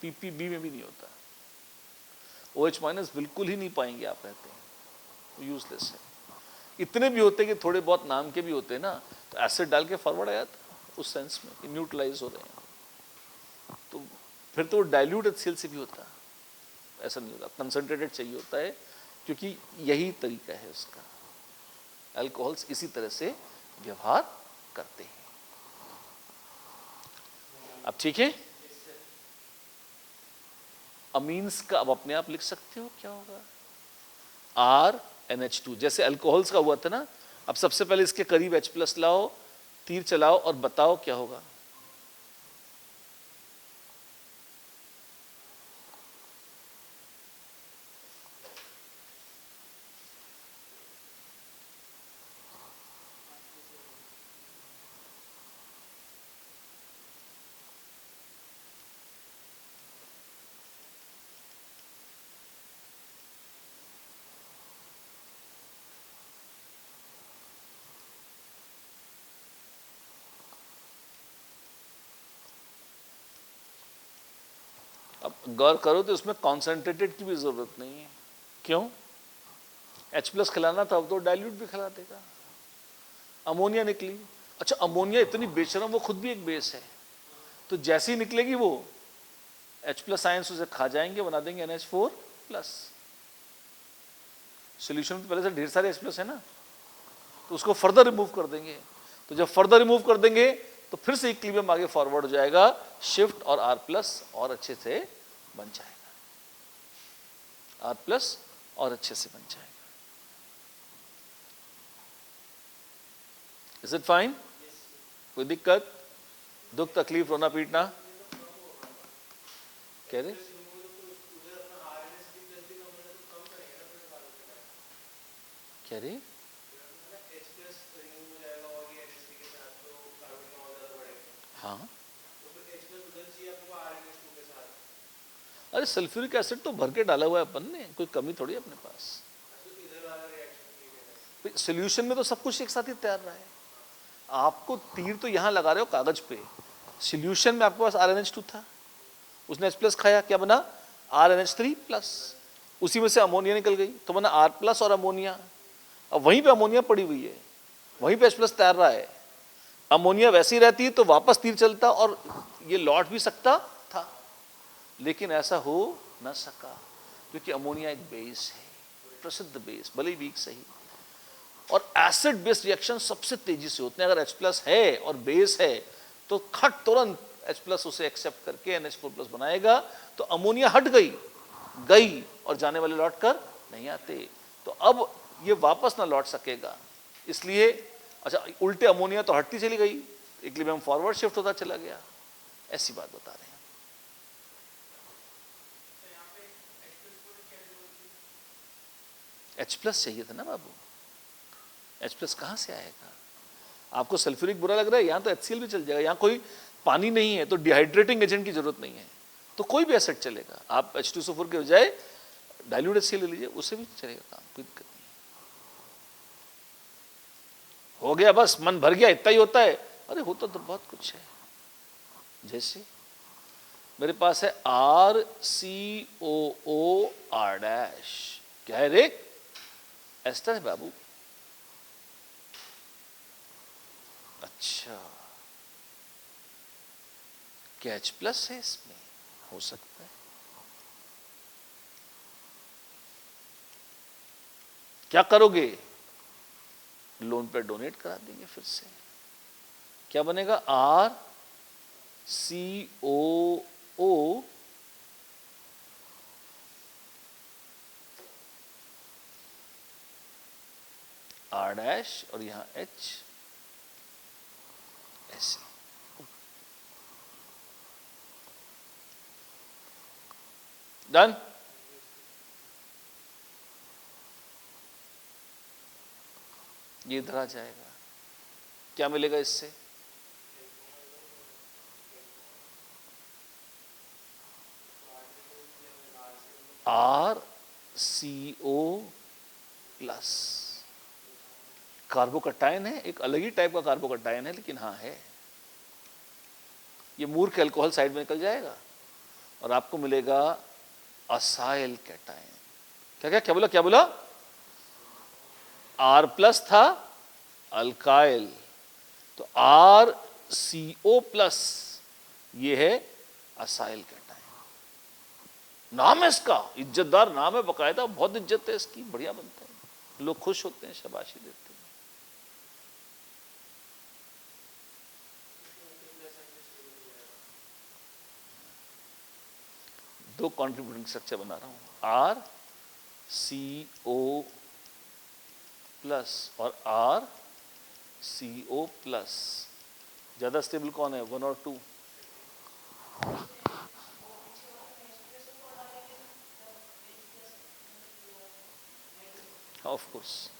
[SPEAKER 1] PPB में भी नहीं होता, OH माइनस बिल्कुल ही नहीं पाएंगे आप, कहते हैं यूजलेस है। इतने भी होते कि थोड़े बहुत नाम के भी होते ना तो एसिड डाल के फॉरवर्ड आ जाता उस सेंस में कि न्यूट्रलाइज हो रहे हैं। तो फिर तो डाइल्यूट HCl से भी होता, ऐसा नहीं होता, कंसंट्रेटेड चाहिए होता है क्योंकि यही तरीका है उसका। अल्कोहल्स इसी तरह से व्यवहार करते हैं। अब ठीक है, अमीन्स का अब अपने आप लिख सकते हो क्या होगा, RNH2 जैसे अल्कोहल्स का हुआ था ना। अब सबसे पहले इसके करीब H प्लस लाओ, तीर चलाओ और बताओ क्या होगा। अब गौर करो तो इसमें कॉन्सेंट्रेटेड की भी जरूरत नहीं है। क्यों? H प्लस खिलाना था, अब तो डाइल्यूट भी खिला देगा। अमोनिया निकली, अच्छा अमोनिया इतनी बेशरम, वो खुद भी एक बेस है, तो जैसी निकलेगी वो H प्लस आयंस उसे खा जाएंगे, बना देंगे NH4 प्लस। सोल्यूशन में पहले से ढेर सारे H प्लस है ना, तो उसको फर्दर रिमूव कर देंगे। तो जब फर्दर रिमूव कर देंगे तो फिर से इक्विलिब्रियम आगे फॉरवर्ड हो जाएगा, शिफ्ट और R प्लस और अच्छे से बन जाएगा, R प्लस और अच्छे से बन जाएगा। Is it fine? कोई दिक्कत, दुख तकलीफ रोना पीटना? कह रहे कह रहे हाँ अरे सल्फ्यूरिक एसिड तो भर के डाला हुआ है अपन ने, कोई कमी थोड़ी है अपने पास। सोल्यूशन में तो सब कुछ एक साथ ही तैयार रहा है। आपको तीर तो यहां लगा रहे हो कागज पे, सोल्यूशन में आपके पास RnH2 था, उसने H+ खाया, क्या बना RnH3+, उसी में से अमोनिया निकल गई तो बना R+ और अमोनिया। अब वहीं पे अमोनिया पड़ी हुई है, वहीं पे H+ तैयार रहा है। अमोनिया वैसी रहती तो वापस तीर चलता और ये लौट भी सकता था, लेकिन ऐसा हो न सका क्योंकि अमोनिया एक बेस है, प्रसिद्ध बेस, भले वीक सही। और एसिड बेस रिएक्शन सबसे तेजी से होते हैं। अगर H+ है और बेस है तो खट तुरंत H+ उसे एक्सेप्ट करके NH4+ बनाएगा, तो अमोनिया हट गई और जाने वाले लौट कर नहीं आते, तो अब ये वापस ना लौट सकेगा। इसलिए अच्छा, उल्टे अमोनिया तो हटती चली गई, इक्विलिब्रियम फॉरवर्ड शिफ्ट होता चला गया, ऐसी बात बता रहे हैं। H+ चाहिए था ना बाबू, H+ कहां से आएगा? आपको सल्फ्यूरिक बुरा लग रहा है, यहां तो HCl भी चल जाएगा, यहां कोई पानी नहीं है तो डिहाइड्रेटिंग एजेंट की जरूरत नहीं है, तो कोई भी एसिड चलेगा। आप H2SO4 के बजाय डाइल्यूट HCl ले लीजिए, उससे भी चलेगा काम, कोई दिक्कत नहीं। हो गया बस, मन भर गया, इतना ही होता है? अरे होता तो बहुत कुछ है। जैसे मेरे पास है RCOOR', क्या है रे? एस्टर है बाबू। अच्छा, क्या H+ है इसमें? हो सकता है। क्या करोगे? लोन पे डोनेट करा देंगे फिर से। क्या बनेगा? RCOO R' और यहां H, ऐसे डन। ये इधर आ जाएगा, क्या मिलेगा इससे? RCO+, कार्बोकटायन है, एक अलग ही टाइप का कार्बोकटायन है, लेकिन हाँ है। ये मूर्ख अल्कोहल साइड में निकल जाएगा और आपको मिलेगा असाइल कैटायन। क्या क्या क्या बोला, क्या बोला? R+ था अल्काइल, तो RCO+, ये है असाइल कैटायन। नाम है इसका, इज्जतदार नाम है, बकायदा बहुत इज्जत है इसकी, बढ़िया बनता है, लोग खुश होते हैं, शाबाशी देते हैं। दो कॉन्ट्रीब्यूटिंग स्ट्रक्चर बना रहा हूं, RCO+ और RCO+। ज्यादा स्टेबल कौन है, 1 और 2? Of course.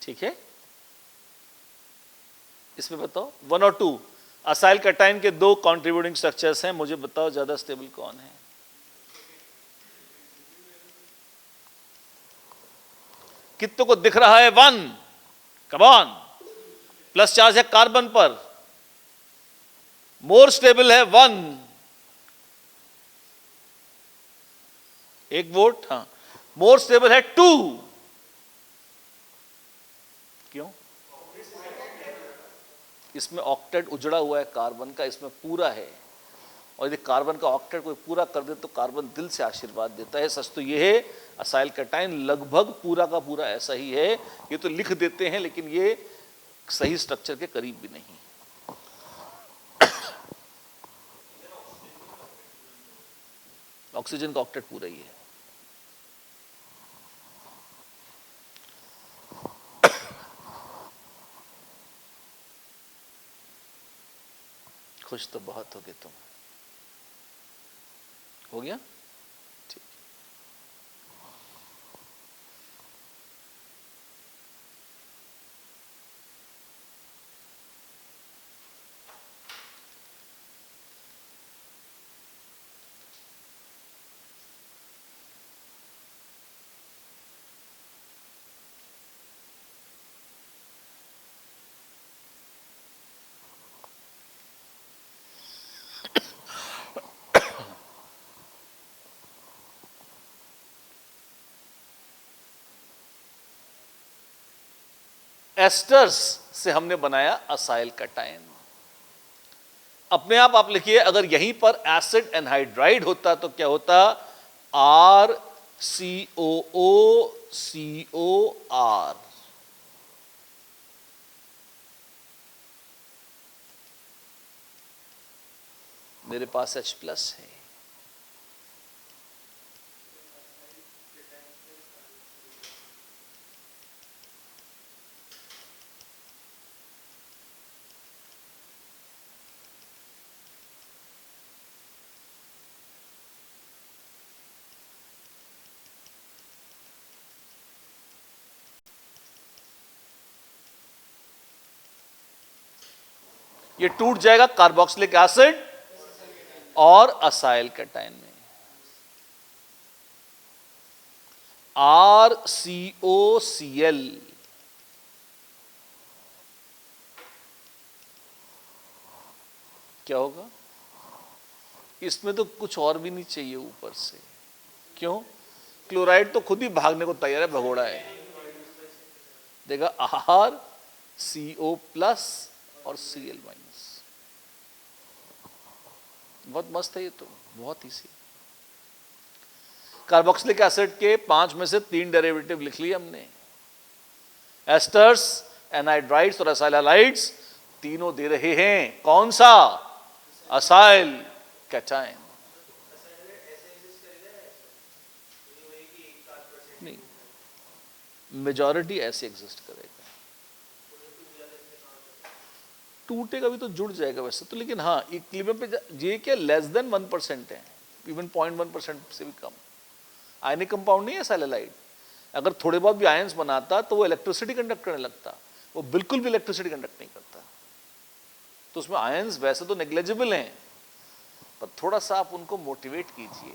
[SPEAKER 1] ठीक है, इसमें बताओ 1 और 2 असाइल कैटायन के दो कॉन्ट्रीब्यूटिंग स्ट्रक्चर्स हैं, मुझे बताओ ज्यादा स्टेबल कौन है? कितनों को दिख रहा है? 1, कम ऑन। प्लस चार्ज है कार्बन पर, मोर स्टेबल है 1, एक वोट। हाँ, मोर स्टेबल है 2। क्यों? इसमें ऑक्टेट उजड़ा हुआ है कार्बन का, इसमें पूरा है, और यदि कार्बन का ऑक्टेट कोई पूरा कर दे तो कार्बन दिल से आशीर्वाद देता है। सच तो यह है, असाइल कैटायन लगभग पूरा का पूरा ऐसा ही है। ये तो लिख देते हैं लेकिन ये सही स्ट्रक्चर के करीब भी नहीं। ऑक्सीजन का ऑक्टेट पूरा ही है। खुश तो बहुत हो गए तुम, हो गया? ठीक। एस्टर्स से हमने बनाया असाइल कटायन। अपने आप लिखिए, अगर यहीं पर एसिड एनहाइड्राइड होता तो क्या होता? आर सी ओ ओ सी ओ आर। मेरे पास H+ है। ये टूट जाएगा कार्बोक्सिलिक एसिड और असाइल कटायन में। RCOCl क्या होगा? इसमें तो कुछ और भी नहीं चाहिए ऊपर से। क्यों? क्लोराइड तो खुद ही भागने को तैयार है, भगोड़ा है। देखा, RCO+ और Cl-। बहुत मस्त है ये तो, बहुत इजी। कार्बोक्सिलिक एसिड के 5 में से 3 डेरिवेटिव लिख लिए हमने। एस्टर्स, एनहाइड्राइड्स और असाइल हैलाइड्स तीनों दे रहे हैं। कौन सा? Acyl cation. नहीं, मेजॉरिटी ऐसे एग्जिस्ट करेगा। टूटेगा भी तो जुड़ जाएगा वैसे तो, लेकिन हाँ इक्विलिब्रियम पे ये क्या लेस देन 1% है, इवन 0.1% से भी कम। आयनिक कंपाउंड नहीं है असाइल हैलाइड। अगर थोड़े बहुत भी आयंस बनाता तो वो इलेक्ट्रिसिटी कंडक्ट करने लगता, वो बिल्कुल भी इलेक्ट्रिसिटी कंडक्ट नहीं करता। तो उसमें आयंस वैसे तो नेग्लेजिबल हैं, पर थोड़ा सा आप उनको मोटिवेट कीजिए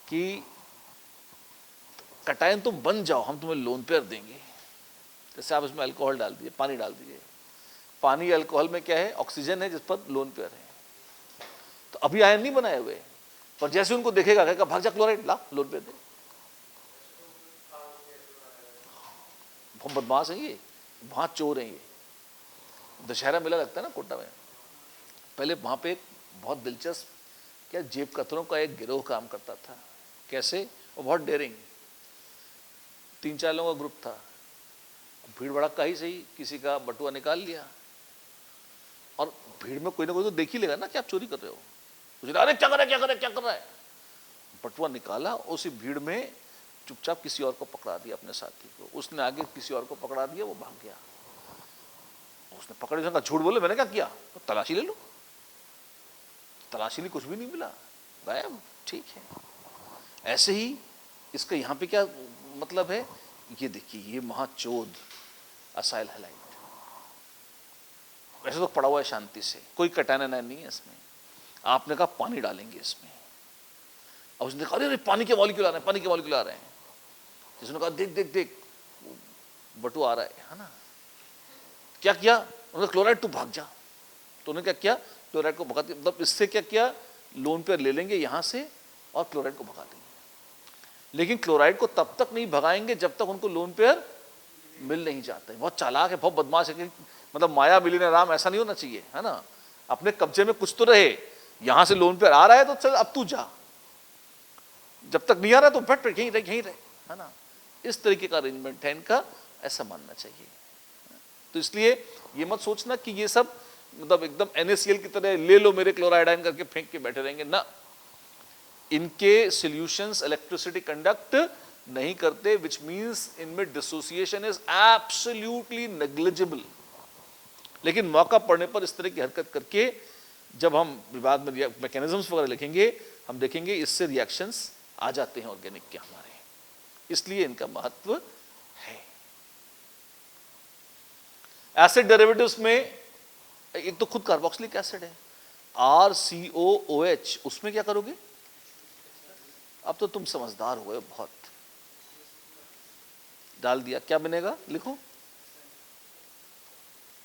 [SPEAKER 1] कि कटायन तुम बन जाओ, हम तुम्हें लोन पेयर देंगे। जैसे आप इसमें अल्कोहल डाल दीजिए, पानी डाल दीजिए। पानी अल्कोहल में क्या है? ऑक्सीजन है जिस पर लोन पेयर है। तो अभी आयन नहीं बनाए हुए, पर जैसे उनको देखेगा कहेगा भाग जा क्लोराइड ला, लोन पेयर दे। बहुत बदमाश है ये, वहां चोर है ये। दशहरा मेला लगता है ना कोटा में, पहले वहां पे एक बहुत दिलचस्प क्या जेब कतरों का एक गिरोह काम करता था। कैसे? वो बहुत डेयरिंग, 3-4 लोगों का ग्रुप था। भीड़ भड़का ही सही, किसी का बटुआ निकाल लिया, और भीड़ में कोई ना कोई तो देख ही लेगा ना कि आप चोरी कर रहे हो। अरे क्या कर रहा है, क्या कर रहा है, क्या कर रहा है? बटुआ निकाला, उसी भीड़ में चुपचाप किसी और को पकड़ा दिया, अपने साथी को। उसने आगे किसी और को पकड़ा दिया, वो भाग गया। उसने पकड़े, उसने कहा झूठ बोले, मैंने क्या किया? तो तलाशी ले लो। तलाशी ली, कुछ भी नहीं मिला, गायब। ठीक है, ऐसे ही इसका यहाँ पे क्या मतलब है? ये देखिए, ये महाचोद असाइल हैलाइड वैसे तो पड़ा हुआ है शांति से, कोई कटाना नहीं है इसमें। आपने कहा पानी डालेंगे इसमें, अब उसने कहा अरे पानी के मॉलिक्यूल आ रहे हैं, पानी के मॉलिक्यूल आ रहे हैं। जिसने कहा देख देख देख बटू आ रहा है ना। क्या किया उन्होंने? क्लोराइड तू भाग जा। तो उन्होंने क्या किया? क्लोराइड को भगा दिया। मतलब इससे क्या किया? लोन पेयर ले लेंगे यहां से और क्लोराइड को भगा देंगे। लेकिन क्लोराइड को तब तक नहीं भगाएंगे जब तक उनको लोन पेयर मिल नहीं जाता है। बहुत चालाक है, बहुत बदमाश है। मतलब माया मिली ने राम, ऐसा नहीं होना चाहिए, है ना। अपने कब्जे में कुछ तो रहे। यहां से लोन पेयर आ रहा है तो चल अब तू जा, जब तक नहीं आ रहा तो बैठ यहीं रहे, है ना। इस तरीके का अरेंजमेंट है इनका, ऐसा मानना चाहिए। तो इसलिए ये मत सोचना कि ये सब मतलब एकदम NaCl की तरह ले लो मेरे क्लोराइड आयन करके फेंक के बैठे रहेंगे ना। इनके सॉल्यूशंस इलेक्ट्रिसिटी कंडक्ट नहीं करते, विच मींस इनमें डिसोसिएशन इज एब्सोल्युटली नेग्लिजिबल। लेकिन मौका पड़ने पर इस तरह की हरकत करके, जब हम बाद में मैकेनिज्म्स वगैरह लिखेंगे, हम देखेंगे इससे रिएक्शंस आ जाते हैं ऑर्गेनिक के हमारे। इसलिए इनका महत्व है। एसिड डेरिवेटिव्स में एक तो खुद कार्बोक्सिलिक एसिड है, RCOOH, उसमें क्या करोगे? अब तो तुम समझदार हो गए बहुत। डाल दिया, क्या बनेगा? लिखो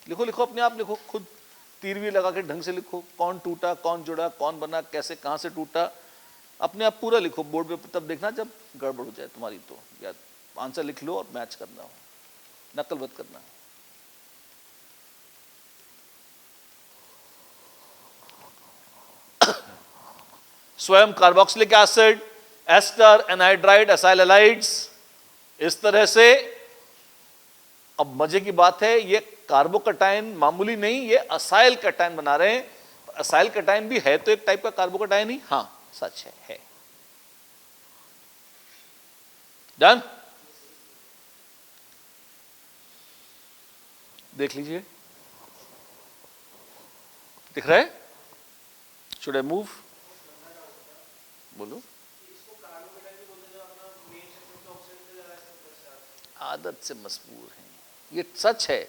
[SPEAKER 1] लिखो लिखो, अपने आप लिखो, खुद तीर लगा के ढंग से लिखो। कौन टूटा, कौन जुड़ा, कौन बना, कैसे, कहां से टूटा, अपने आप पूरा लिखो बोर्ड पे। तब देखना जब गड़बड़ हो जाए तुम्हारी तो, या आंसर लिख लो और मैच करना हो। नकल मत करना। स्वयं carboxylic acid, ester, anhydride, acyl halides, इस तरह से। अब मजे की बात है, ये कार्बोकटायन मामूली नहीं, ये असाइल कटायन बना रहे हैं। असाइल कटायन भी है तो एक टाइप का कार्बोकटायन ही, हां सच है। डन। देख लीजिए, दिख रहा है? Should I move? बोलो। आदत से मजबूर हैं, ये सच है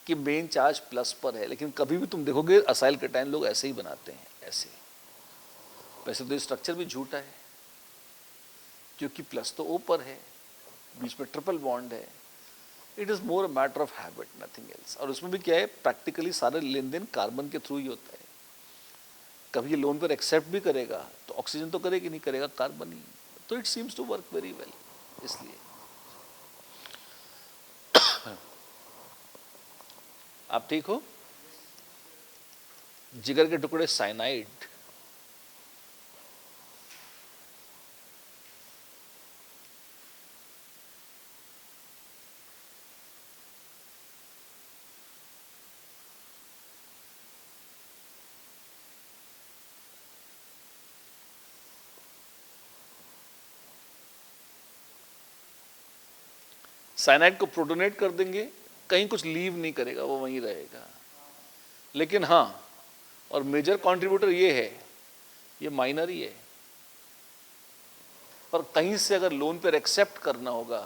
[SPEAKER 1] कि मेन चार्ज प्लस पर है, लेकिन कभी भी तुम देखोगे असाइल कटायन लोग ऐसे ही बनाते हैं, ऐसे। वैसे तो स्ट्रक्चर भी झूठा है, क्योंकि प्लस तो ओ पर है, बीच में ट्रिपल बॉन्ड है। It is more a matter of habit, nothing else. और उसमें भी क्या है, प्रैक्टिकली सारे लेन देन कार्बन के थ्रू ही होता है। कभी ये लोन पर एक्सेप्ट भी करेगा तो ऑक्सीजन तो करेगी नहीं, करेगा कार्बन ही। तो it seems to work very well, इसलिए। आप ठीक हो? जिगर के टुकड़े साइनाइड, साइनाइड को प्रोटोनेट कर देंगे, कहीं कुछ लीव नहीं करेगा, वो वहीं रहेगा। लेकिन हाँ, और मेजर कंट्रीब्यूटर ये है, ये माइनर ही है, पर कहीं से अगर लोन पर एक्सेप्ट करना होगा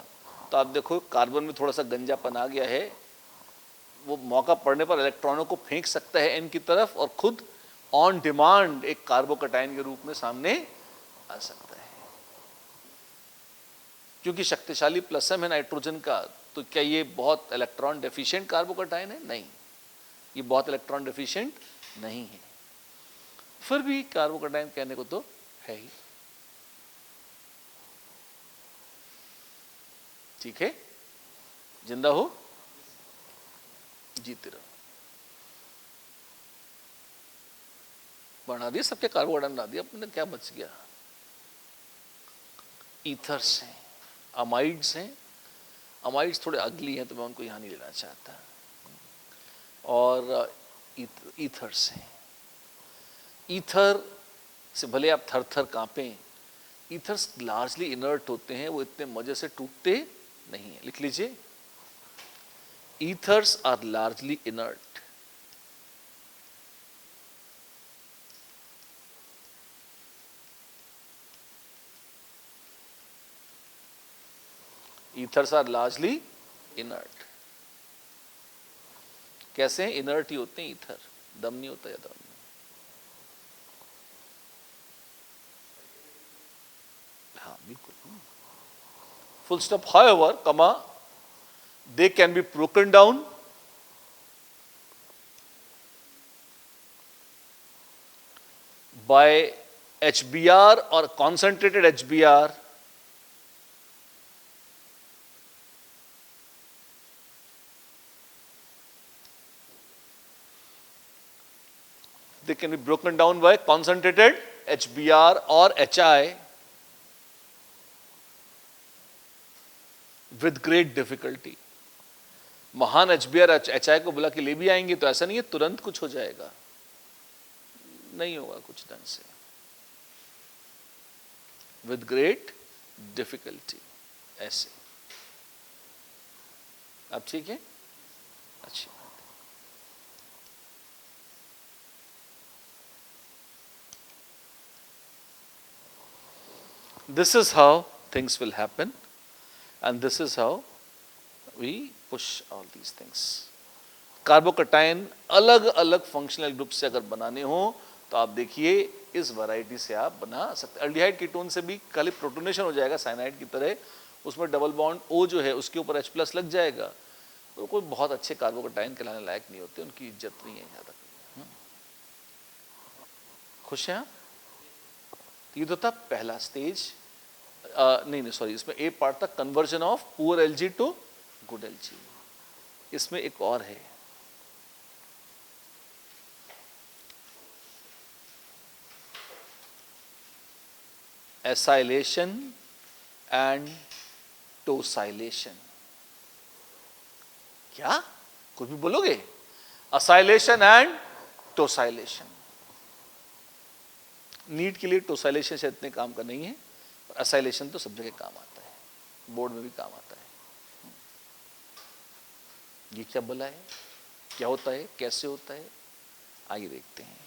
[SPEAKER 1] तो आप देखो कार्बन में थोड़ा सा गंजापन आ गया है, वो मौका पड़ने पर इलेक्ट्रॉनों को फेंक सकता है एन की तरफ और खुद ऑन डिमांड एक कार्बोकटायन के रूप में सामने आ सकता है। क्योंकि शक्तिशाली प्लसम है नाइट्रोजन का, तो क्या ये बहुत इलेक्ट्रॉन डेफिशिएंट कार्बोकटायन है? नहीं, ये बहुत इलेक्ट्रॉन डेफिशिएंट नहीं है। फिर भी कार्बोकटायन कहने को तो है ही। ठीक है, जिंदा हो, जीते रहो। बढ़ा दिया सबके कार्बोकटायन, बना दिया अपने, क्या बच गया? ईथर्स हैं, अमाइड्स हैं। अमाइड्स थोड़े अगली हैं तो मैं उनको यहां नहीं लेना चाहता। और ईथर्स हैं। ईथर से भले आप थर थर कांपें, ईथर्स लार्जली इनर्ट होते हैं, वो इतने मजे से टूटते नहीं है। लिख लीजिए, ethers are largely inert. Ethers are largely inert. कैसे हैं? इनर्ट ही होते हैं ईथर, दम नहीं होता ज्यादा उनमें। हाँ बिल्कुल, फुल स्टॉप। हाउएवर, कमा, they can be broken down by HBr or concentrated HBr, they can be broken down by concentrated HBr or HI with great difficulty। महान HBr HI को बुला के ले भी आएंगे तो ऐसा नहीं है तुरंत कुछ हो जाएगा, नहीं होगा कुछ ढंग से, with great difficulty, ऐसे। अब ठीक है, अच्छी बात। This is how things will happen and this is how we push all these things। Carbocation अलग अलग फंक्शनल ग्रुप से अगर बनाने हो तो आप देखिए इस वैरायटी से आप बना सकते। अल्डिहाइड कीटोन से भी खाली प्रोटोनेशन हो जाएगा साइनाइड की तरह, उसमें डबल बॉन्ड O जो है उसके ऊपर H+ लग जाएगा, तो कोई बहुत अच्छे कार्बोकटायन कहलाने लायक नहीं होते, उनकी इज्जत नहीं है ज़्यादा। खुश हैं आप? ये तो था पहला स्टेज। नहीं सॉरी, इसमें ए पार्ट था conversion of poor Lg to good Lg। इसमें एक और है, एसाइलेशन एंड टोसाइलेशन। क्या कुछ भी बोलोगे? Acylation and टोसाइलेशन। नीट के लिए टोसाइलेशन से इतने काम का नहीं है, असाइलेशन तो सब जगह काम आता है, बोर्ड में भी काम आता है। ये क्या बोला है, क्या होता है, कैसे होता है, आइए देखते हैं।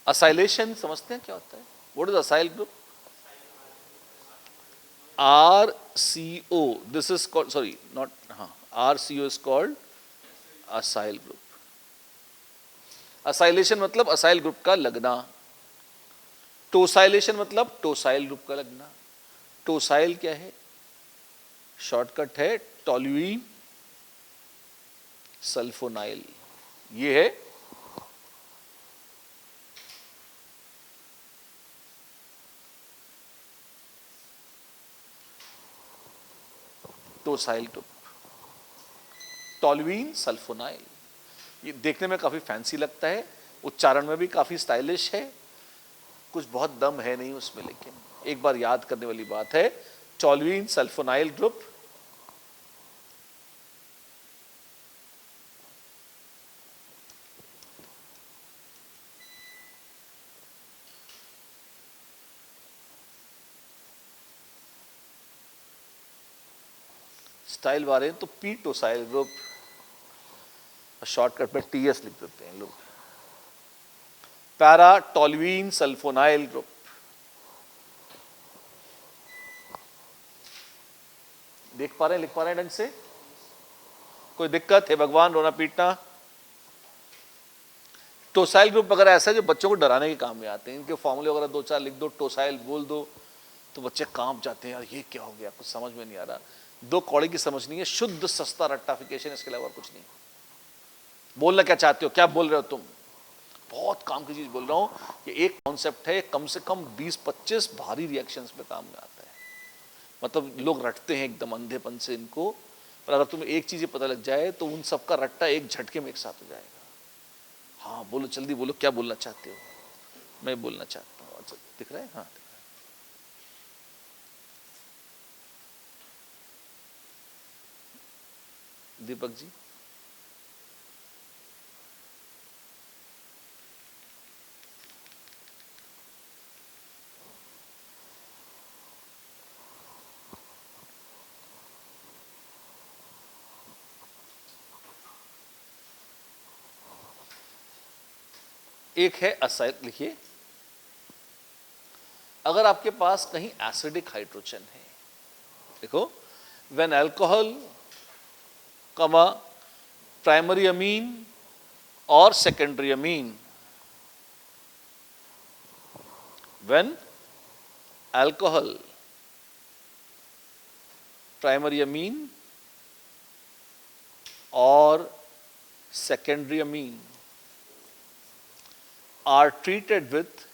[SPEAKER 1] असाइलेशन समझते हैं क्या होता है? What is acyl group? RCO, this is called, sorry, not, RCO is called acyl group. Acylation मतलब असाइल ग्रुप का लगना, टोसाइलेशन मतलब टोसाइल ग्रुप का लगना। टोसाइल क्या है? शॉर्टकट है टोल्यूइन सल्फोनाइल, ये है टोसाइल ग्रुप, टोल्यूइन सल्फोनाइल। ये देखने में काफी फैंसी लगता है, उच्चारण में भी काफी स्टाइलिश है, कुछ बहुत दम है नहीं उसमें, लेकिन एक बार याद करने वाली बात है, टोल्यूइन सल्फोनाइल ग्रुप स्टाइल वाले तो पी टोसाइल ग्रुप, शॉर्टकट में TS लिख देते हैं लोग, पैरा टोल्यूइन सल्फोनाइल ग्रुप। देख पा रहे हैं, लिख पा रहे हैं ढंग से? कोई दिक्कत है भगवान, रोना पीटना? टोसाइल ग्रुप अगर ऐसा है जो बच्चों को डराने के काम में आते हैं, इनके फॉर्मूले वगैरह दो चार लिख दो, टोसाइल बोल दो तो बच्चे कांप जाते हैं, यार ये क्या हो गया, कुछ समझ में नहीं आ रहा। दो कौड़े की समझ नहीं है, शुद्ध सस्ता रट्टाफिकेशन, इसके अलावा कुछ नहीं। बोलना क्या चाहते हो, क्या बोल रहे हो तुम? बहुत काम की चीज बोल रहा हूं कि एक कॉन्सेप्ट है, कम से कम 20-25 भारी रिएक्शंस में काम में आता है। मतलब लोग रटते हैं एकदम अंधेपन से इनको, पर अगर तुम्हें एक चीज पता लग जाए तो उन सबका रट्टा एक झटके में एक साथ हो जाएगा। हाँ बोलो, जल्दी बोलो, क्या बोलना चाहते हो? मैं बोलना चाहता हूँ, अच्छा दिख रहा है? हाँ दिख रहा है। दीपक जी, एक है असाइल, लिखिए, अगर आपके पास कहीं एसिडिक हाइड्रोजन है, देखो, व्हेन अल्कोहल कमा प्राइमरी अमीन और secondary amine, when alcohol primary amine और secondary amine are treated with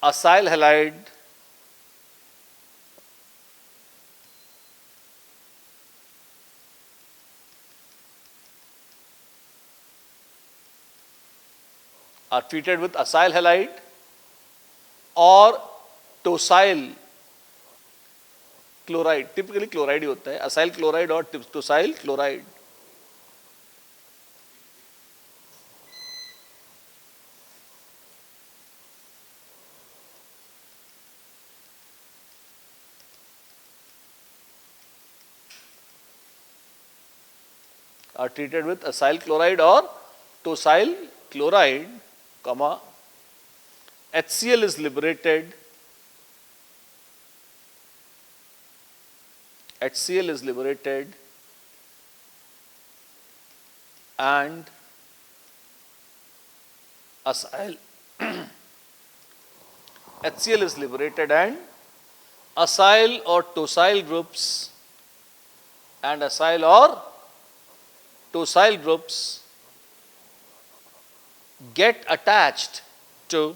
[SPEAKER 1] acyl halide और टोसाइल क्लोराइड, टिपिकली क्लोराइड ही होता है, असाइल क्लोराइड और टोसाइल chloride. are treated with acyl chloride or tosyl chloride, comma, HCl is liberated, and acyl HCl is liberated and acyl or tosyl groups and acyl or tosyl groups get attached to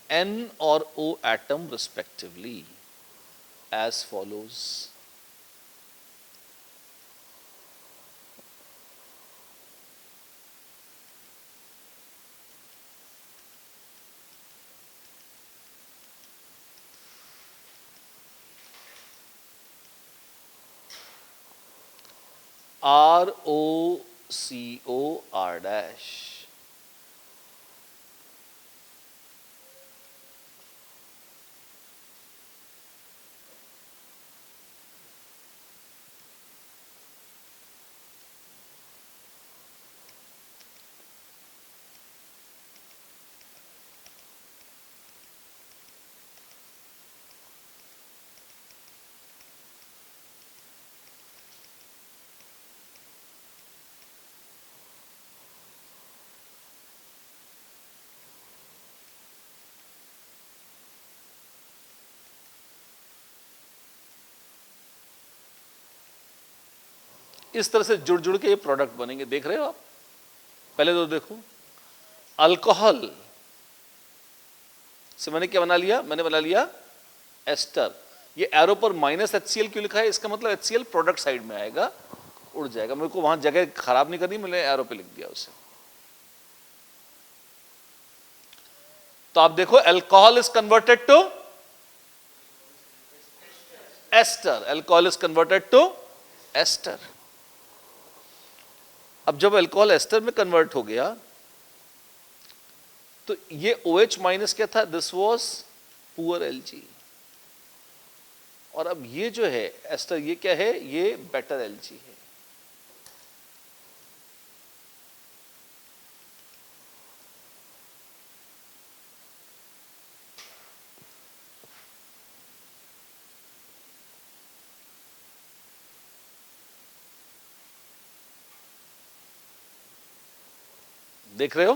[SPEAKER 1] N or O atom respectively as follows. ROCOR dash, इस तरह से जुड़ जुड़ के ये product बनेंगे। देख रहे हो आप? पहले तो देखो, अल्कोहल से मैंने क्या बना लिया? मैंने बना लिया एस्टर। ये एरो पर -HCl क्यों लिखा है? इसका मतलब HCl प्रोडक्ट साइड में आएगा, उड़ जाएगा। मेरे को वहां जगह खराब नहीं करनी, मैंने एरो पे लिख दिया उसे। तो आप देखो, alcohol is converted to ester, alcohol is converted to ester. अब जब अल्कोहल एस्टर में कन्वर्ट हो गया तो ये OH माइनस क्या था? This was poor Lg। और अब ये जो है एस्टर, ये क्या है? ये बेटर Lg है। देख रहे हो?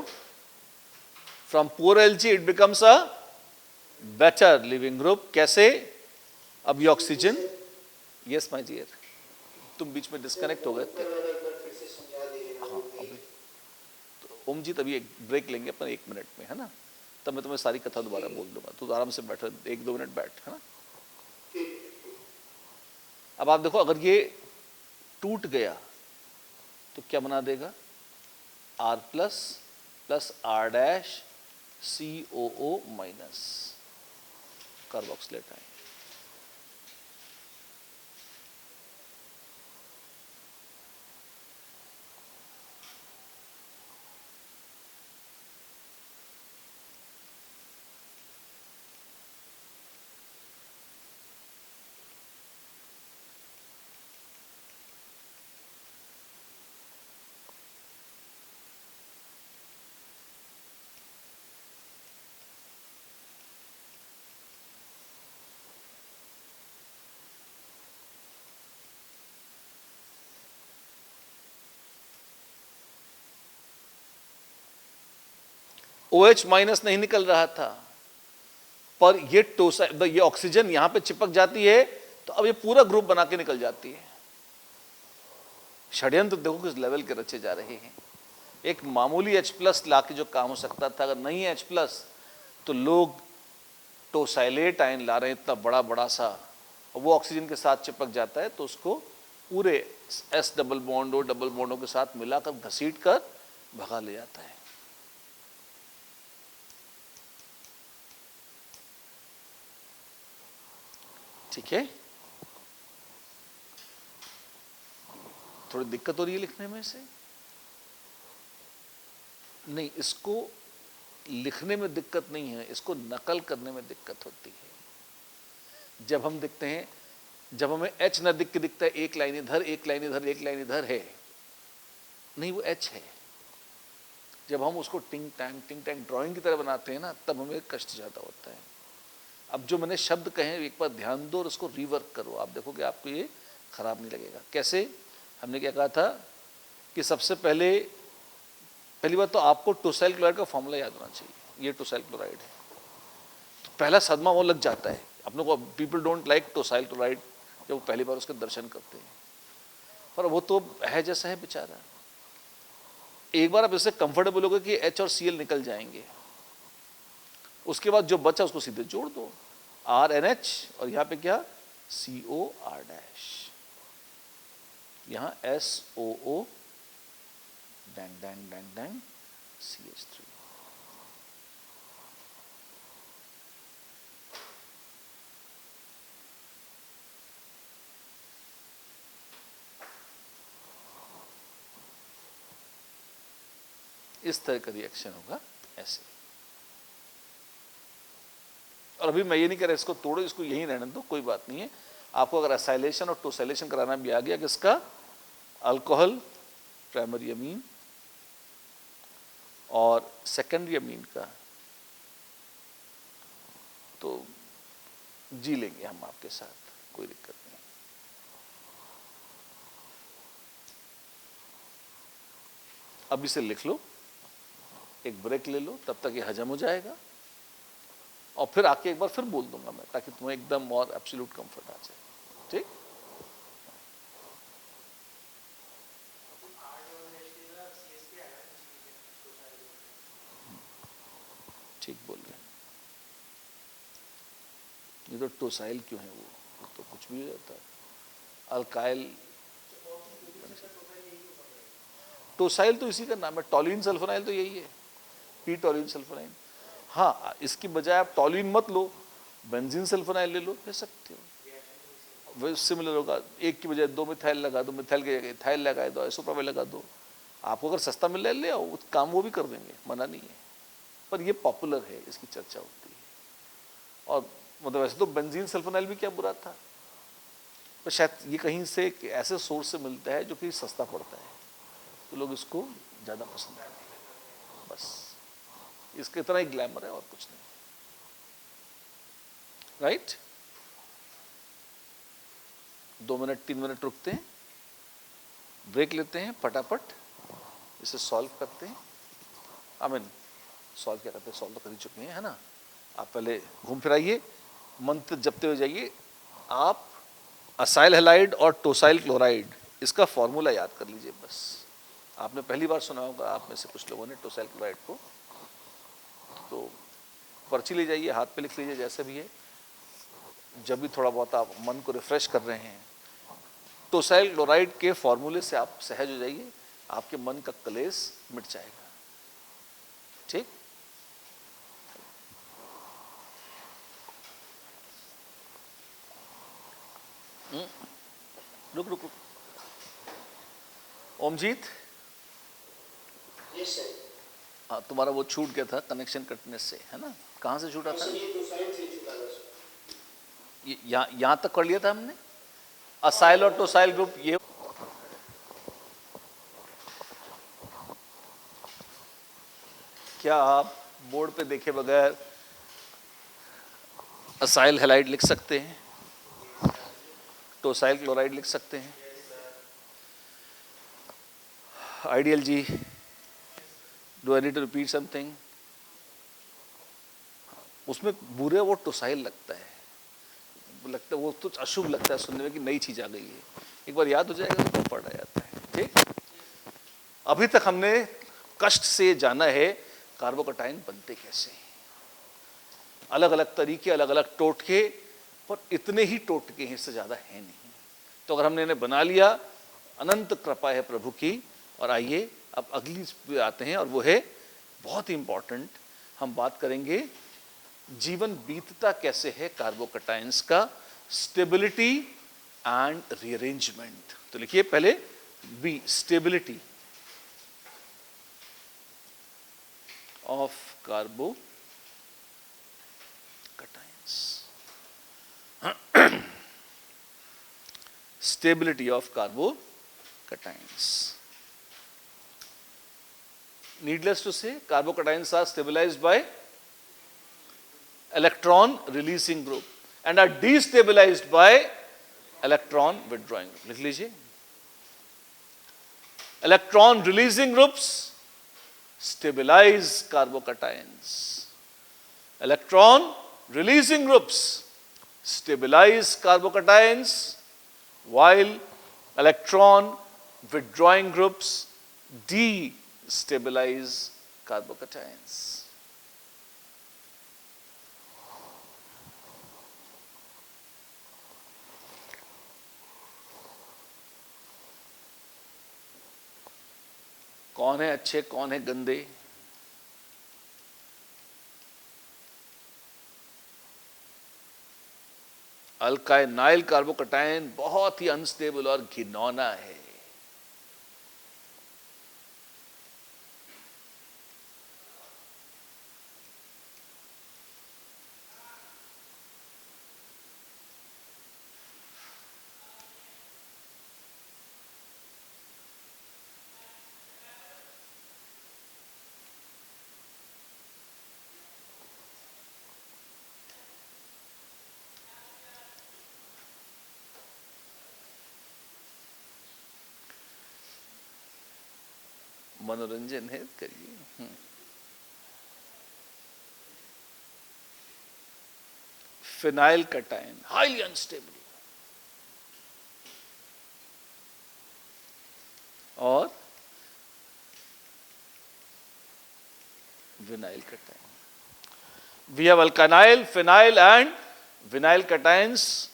[SPEAKER 1] From poor Lg it becomes a better leaving group. कैसे? अब ये ऑक्सीजन, यस माय डियर, तुम बीच में डिस्कनेक्ट हो गए थे। हाँ, अभी तो ओम जी तभी एक ब्रेक लेंगे अपन 1 मिनट में, है ना? तब मैं तुम्हें सारी कथा दोबारा बोल दूंगा, तो आराम से बैठो, 1-2 मिनट बैठ, है ना? अब आप देखो, अगर ये टूट गया तो क्या बना देगा? R plus plus R dash COO minus, carboxylate आए। OH माइनस नहीं निकल रहा था, पर ये ये ऑक्सीजन यहां पे चिपक जाती है, तो अब ये पूरा ग्रुप बना के निकल जाती है। षड्यंत्र देखो किस लेवल के रचे जा रहे हैं। एक मामूली H+ लाके जो काम हो सकता था, अगर नहीं है H+, तो लोग टोसाइलेट आयन ला रहे हैं इतना बड़ा बड़ा सा, और वो ऑक्सीजन के साथ चिपक जाता है, तो उसको पूरे S डबल बॉन्ड और डबल बॉन्डों के साथ मिलाकर घसीट कर भगा ले जाता है। ठीक है? थोड़ी दिक्कत हो रही है लिखने में से? नहीं, इसको लिखने में दिक्कत नहीं है, इसको नकल करने में दिक्कत होती है। जब हम दिखते हैं, जब हमें H न दिख के दिखता है, एक लाइन इधर एक लाइन इधर एक लाइन इधर है, नहीं वो H है। जब हम उसको टिंग टैंग ड्राइंग की तरह बनाते हैं ना, तब हमें कष्ट ज्यादा होता है। अब जो मैंने शब्द कहे एक बार ध्यान दो और उसको रिवर्क करो, आप देखोगे आपको ये खराब नहीं लगेगा। कैसे? हमने क्या कहा था कि सबसे पहले पहली बात तो आपको टोसाइल क्लोराइड का फॉर्मूला याद होना चाहिए, ये टोसाइल क्लोराइड है। तो पहला सदमा वो लग जाता है अपने को। पीपल डोंट लाइक टोसाइल क्लोराइड जब वो पहली बार उसके दर्शन करते हैं, पर वो तो है जैसा है बेचारा। एक बार आप इससे कंफर्टेबल हो गए कि H और Cl निकल जाएंगे, उसके बाद जो बचा उसको सीधे जोड़ दो, RNH और यहाँ पे क्या COR', यहाँ SOO dang dang dang dang CH3। इस तरह का रिएक्शन होगा ऐसे। और अभी मैं ये नहीं कह रहा इसको तोड़ो, इसको यहीं रहने दो, कोई बात नहीं है। आपको अगर एसाइलेशन और टोसाइलेशन कराना भी आ गया किसका, अल्कोहल प्राइमरी अमीन और सेकेंडरी अमीन का, तो जी लेंगे हम आपके साथ, कोई दिक्कत नहीं। अब इसे लिख लो, एक ब्रेक ले लो, तब तक ये हजम हो जाएगा, और फिर आके एक बार फिर बोल दूंगा मैं, ताकि तुम्हें एकदम और एब्सोल्यूट कंफर्ट आ जाए। ठीक, ठीक बोल रहे हैं। ये तो टोसाइल क्यों है, वो तो कुछ भी हो जाता है। अल्काइल टोसाइल तो इसी का नाम है, टॉलिन सल्फोनाइल तो यही है, पी टॉलिन सल्फोनाइल। हाँ, इसकी बजाय आप टॉलिन मत लो, बेंजीन सल्फोनाइल ले लो, ले सकते हो, वो सिमिलर होगा। एक की बजाय 2 मिथाइल लगा दो, मिथाइल की जगह इथाइल लगा दो, आइसोप्रोपाइल लगा दो। आपको अगर सस्ता मिल रहा है ले आओ, काम वो भी कर देंगे, मना नहीं है, पर ये पॉपुलर है, इसकी चर्चा होती है। और मतलब वैसे तो बेंजीन सल्फोनाइल भी क्या बुरा था, पर शायद ये कहीं से ऐसे सोर्स से मिलता है जो कि सस्ता पड़ता है, तो लोग इसको ज़्यादा पसंद करते हैं। बस इसके इतना ही ग्लैमर है और कुछ नहीं, राइट। 2 मिनट 3 मिनट रुकते हैं, ब्रेक लेते हैं, फटाफट इसे सॉल्व करते हैं। सॉल्व क्या करते हैं, सॉल्व तो कर ही चुके हैं, है ना। आप पहले घूम फिर आइए, मंत्र जपते हुए जाइए। आप असाइल हैलाइड और टोसाइल क्लोराइड, इसका फॉर्मूला याद कर लीजिए बस। आपने पहली बार सुना होगा आप में से कुछ लोगों ने टोसाइल क्लोराइड को, तो पर्ची ले जाइए, हाथ पे लिख लीजिए, जैसे भी है। जब भी थोड़ा बहुत आप मन को रिफ्रेश कर रहे हैं, टोसाइल क्लोराइड के फॉर्मूले से आप सहज हो जाइए, आपके मन का क्लेश मिट जाएगा। ठीक, रुक रुक रुक। ओमजीत, हाँ, तुम्हारा वो छूट गया था कनेक्शन कटने से, है ना। कहाँ से छूटा था? यहाँ तक कर लिया था हमने, असाइल और टोसाइल ग्रुप। ये क्या आप बोर्ड पे देखे बगैर असाइल हैलाइड लिख सकते हैं, टोसाइल क्लोराइड लिख सकते हैं? आइडियल जी, do I need to repeat something? उसमें बुरे वो टोसाइल लगता है, वो तो अशुभ लगता है सुनने में कि नई चीज आ गई है। एक बार याद हो जाएगा तो पढ़ा जाता है। ठीक, अभी तक हमने कष्ट से जाना है कार्बोकटायन बनते कैसे, अलग अलग तरीके, अलग अलग टोटके, पर इतने ही टोटके हैं, इससे ज्यादा है नहीं। तो अगर हमने इन्हें बना लिया, अनंत कृपा है प्रभु की। और आइए अब अगली पे आते हैं, और वो है बहुत ही इंपॉर्टेंट। हम बात करेंगे जीवन बीतता कैसे है कार्बोकटायंस का, स्टेबिलिटी एंड रीअरेंजमेंट। तो लिखिए पहले B, stability of carbocations. Stability of carbocations. Needless to say, carbocations are stabilized by electron releasing group and are destabilized by electron withdrawing group. लिख लीजिए, electron releasing groups stabilize carbocations. Electron releasing groups stabilize carbocations, while electron withdrawing groups destabilize carbocations. कौन है अच्छे, कौन है गंदे? अल्काइनाइल carbocation बहुत ही unstable और घिनौना है। मनोरंजन है, करिए। फिनाइल कटायन हाईली अनस्टेबल, और vinyl cation. We have alkenyl, phenyl and vinyl cations,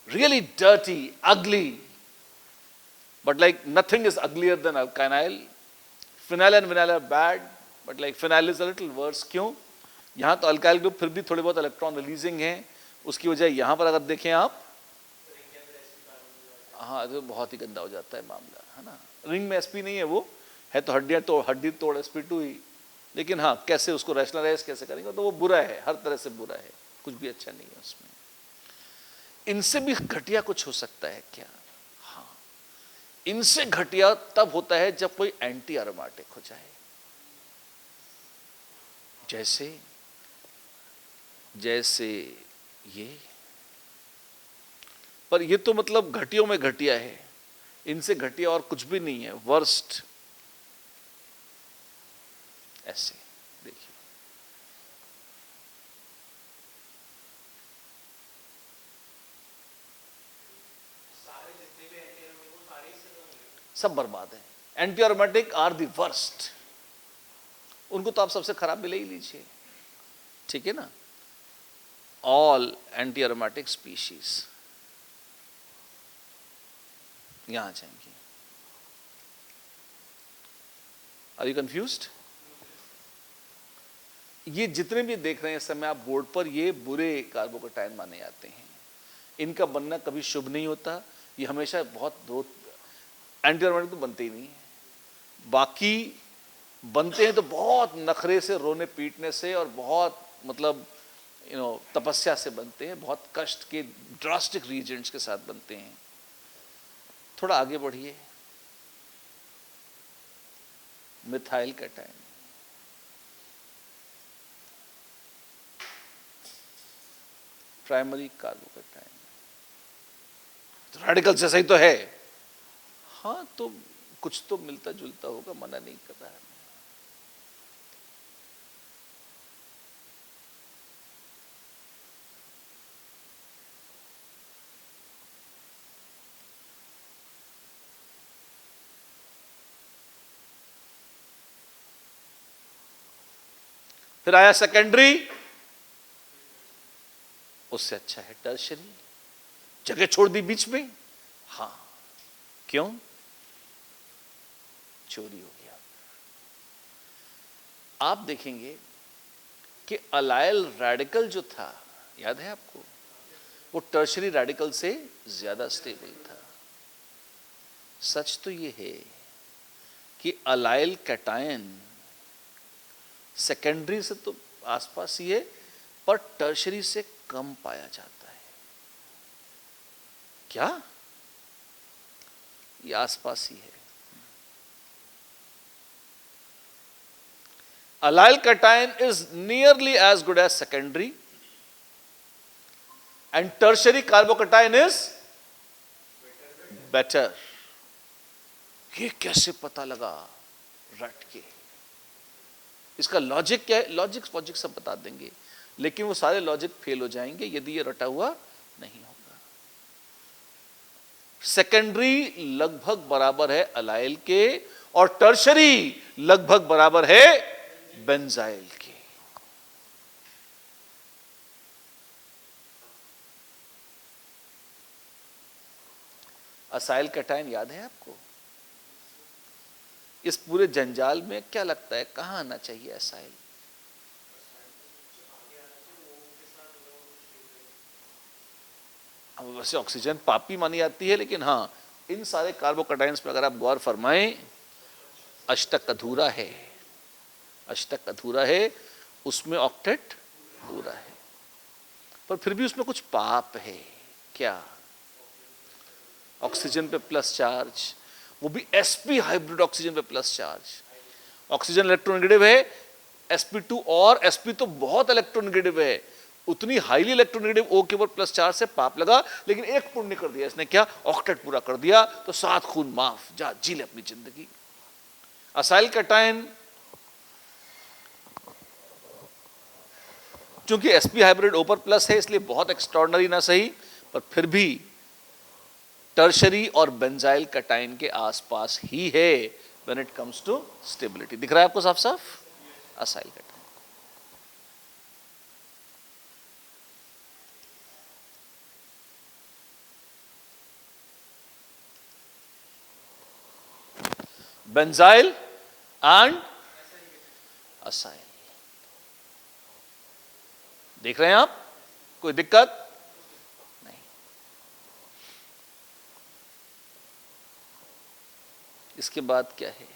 [SPEAKER 1] really dirty, ugly, but like nothing is uglier than alkynyl. Phenyl and vinyl are bad, but like phenyl is a little worse. क्यों? यहाँ तो alkyl group फिर भी थोड़े बहुत electron releasing हैं, उसकी वजह यहाँ पर अगर देखें आप, हाँ तो बहुत ही गंदा हो जाता है मामला, है ना। रिंग में sp नहीं है, वो है तो हड्डियाँ, तो हड्डी तोड़ sp2 ही, लेकिन हाँ कैसे उसको रैशनलाइज कैसे करेंगे, तो वो बुरा है, हर तरह से बुरा है, कुछ भी अच्छा नहीं है उसमें। इनसे भी घटिया कुछ हो सकता है क्या? इनसे घटिया तब होता है जब कोई एंटी एरोमेटिक हो जाए, जैसे ये। पर ये तो मतलब घटियों में घटिया है, इनसे घटिया और कुछ भी नहीं है, वर्स्ट। ऐसे देखिए, सब बर्बाद है। Anti aromatic are the worst, उनको तो आप सबसे खराब भी ले ही लीजिए, ठीक है ना। ऑल एंटी एरोमेटिक स्पीशीज यहां जाएंगी। Are you confused? ये जितने भी देख रहे हैं इस समय आप बोर्ड पर, ये बुरे कार्बोकटायन माने जाते हैं, इनका बनना कभी शुभ नहीं होता। ये हमेशा बहुत दो एंटी एरोमेटिक तो बनते ही नहीं है, बाकी बनते हैं तो बहुत नखरे से, रोने पीटने से, और बहुत मतलब तपस्या से बनते हैं, बहुत कष्ट के ड्रास्टिक रीजेंट्स के साथ बनते हैं। थोड़ा आगे बढ़िए, मिथाइल कैटायन, प्राइमरी कार्बोकटायन, तो रेडिकल जैसा ही तो है। हाँ तो कुछ तो मिलता जुलता होगा, मना नहीं कर रहा है। फिर आया सेकेंडरी, उससे अच्छा है टर्शियरी। जगह छोड़ दी बीच में, हाँ क्यों? चोरी हो गया। आप देखेंगे कि अलाइल रेडिकल जो था, याद है आपको, वो टर्शियरी रेडिकल से ज्यादा स्टेबल था। सच तो ये है कि अलाइल कैटायन सेकेंडरी से तो आसपास ही है, पर टर्शियरी से कम पाया जाता है। क्या? ये आसपास ही है। Allyl cation is nearly as good as secondary, and tertiary carbocation is better. ये कैसे पता लगा? रट के इसका लॉजिक क्या है, लॉजिक सब बता देंगे, लेकिन वो सारे लॉजिक फेल हो जाएंगे यदि ये रटा हुआ नहीं होगा। सेकेंडरी लगभग बराबर है अलाइल के और टर्शरी लगभग बराबर है बेंजाइल के। असाइल कैटायन याद है आपको? इस पूरे जंजाल में क्या लगता है कहां आना चाहिए असाइल? वैसे ऑक्सीजन पापी मानी जाती है, लेकिन हाँ इन सारे कार्बोकैटायंस में अगर आप गौर फरमाएं, अष्टक अधूरा है, अष्टक अधूरा है, उसमें ऑक्टेट पूरा है, पर फिर भी उसमें कुछ पाप है। क्या? ऑक्सीजन पे प्लस चार्ज, वो भी sp हाइब्रिड ऑक्सीजन पे प्लस चार्ज। ऑक्सीजन इलेक्ट्रोनेगेटिव है, sp2 और sp तो बहुत इलेक्ट्रोनेगेटिव है, उतनी हाईली इलेक्ट्रोनेगेटिव O के ऊपर प्लस चार्ज से पाप लगा, लेकिन एक पुण्य कर दिया इसने, क्या? ऑक्टेट पूरा कर दिया, तो 7 खून माफ, जा जी ले अपनी जिंदगी। असाइल कैटायन चूंकि sp हाइब्रिड O पर प्लस है इसलिए बहुत एक्स्ट्राऑर्डिनरी ना सही, पर फिर भी टर्शरी और बेंजाइल कैटायन के आसपास ही है when it comes to stability. दिख रहा है आपको साफ साफ? Acyl cation. Benzyl and acyl, देख रहे हैं आप? कोई दिक्कत? इसके बाद क्या है?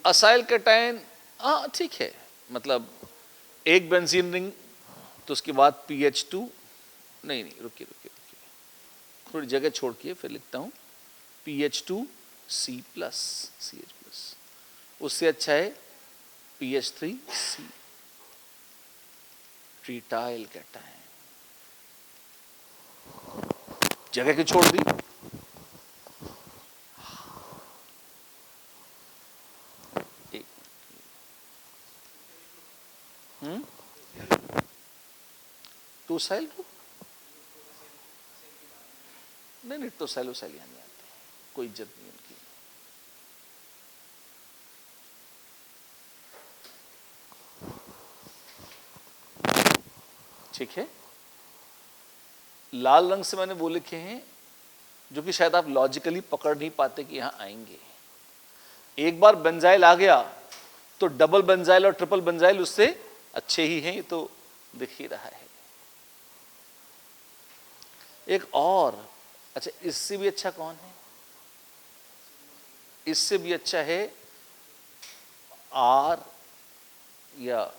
[SPEAKER 1] असाइल कैटायन, हाँ ठीक है, मतलब एक बेंजीन रिंग तो उसके बाद PH2, नहीं रुकिए, थोड़ी जगह छोड़ के फिर लिखता हूं, PH2C+, CH+, उससे अच्छा है PH3C, ट्रीटाइल कैटायन। जगह की छोड़ दी, टोसाइल ग्रुप, नहीं टोसाइल वोसाइल यहाँ नहीं आते, कोई इज्जत नहीं उनकी। ठीक है, लाल रंग से मैंने वो लिखे हैं जो कि शायद आप लॉजिकली पकड़ नहीं पाते कि यहां आएंगे। एक बार बेंजाइल आ गया तो डबल बेंजाइल और ट्रिपल बेंजाइल उससे अच्छे ही हैं, ये तो दिख ही रहा है। एक और, अच्छा इससे भी अच्छा कौन है? इससे भी अच्छा है R, या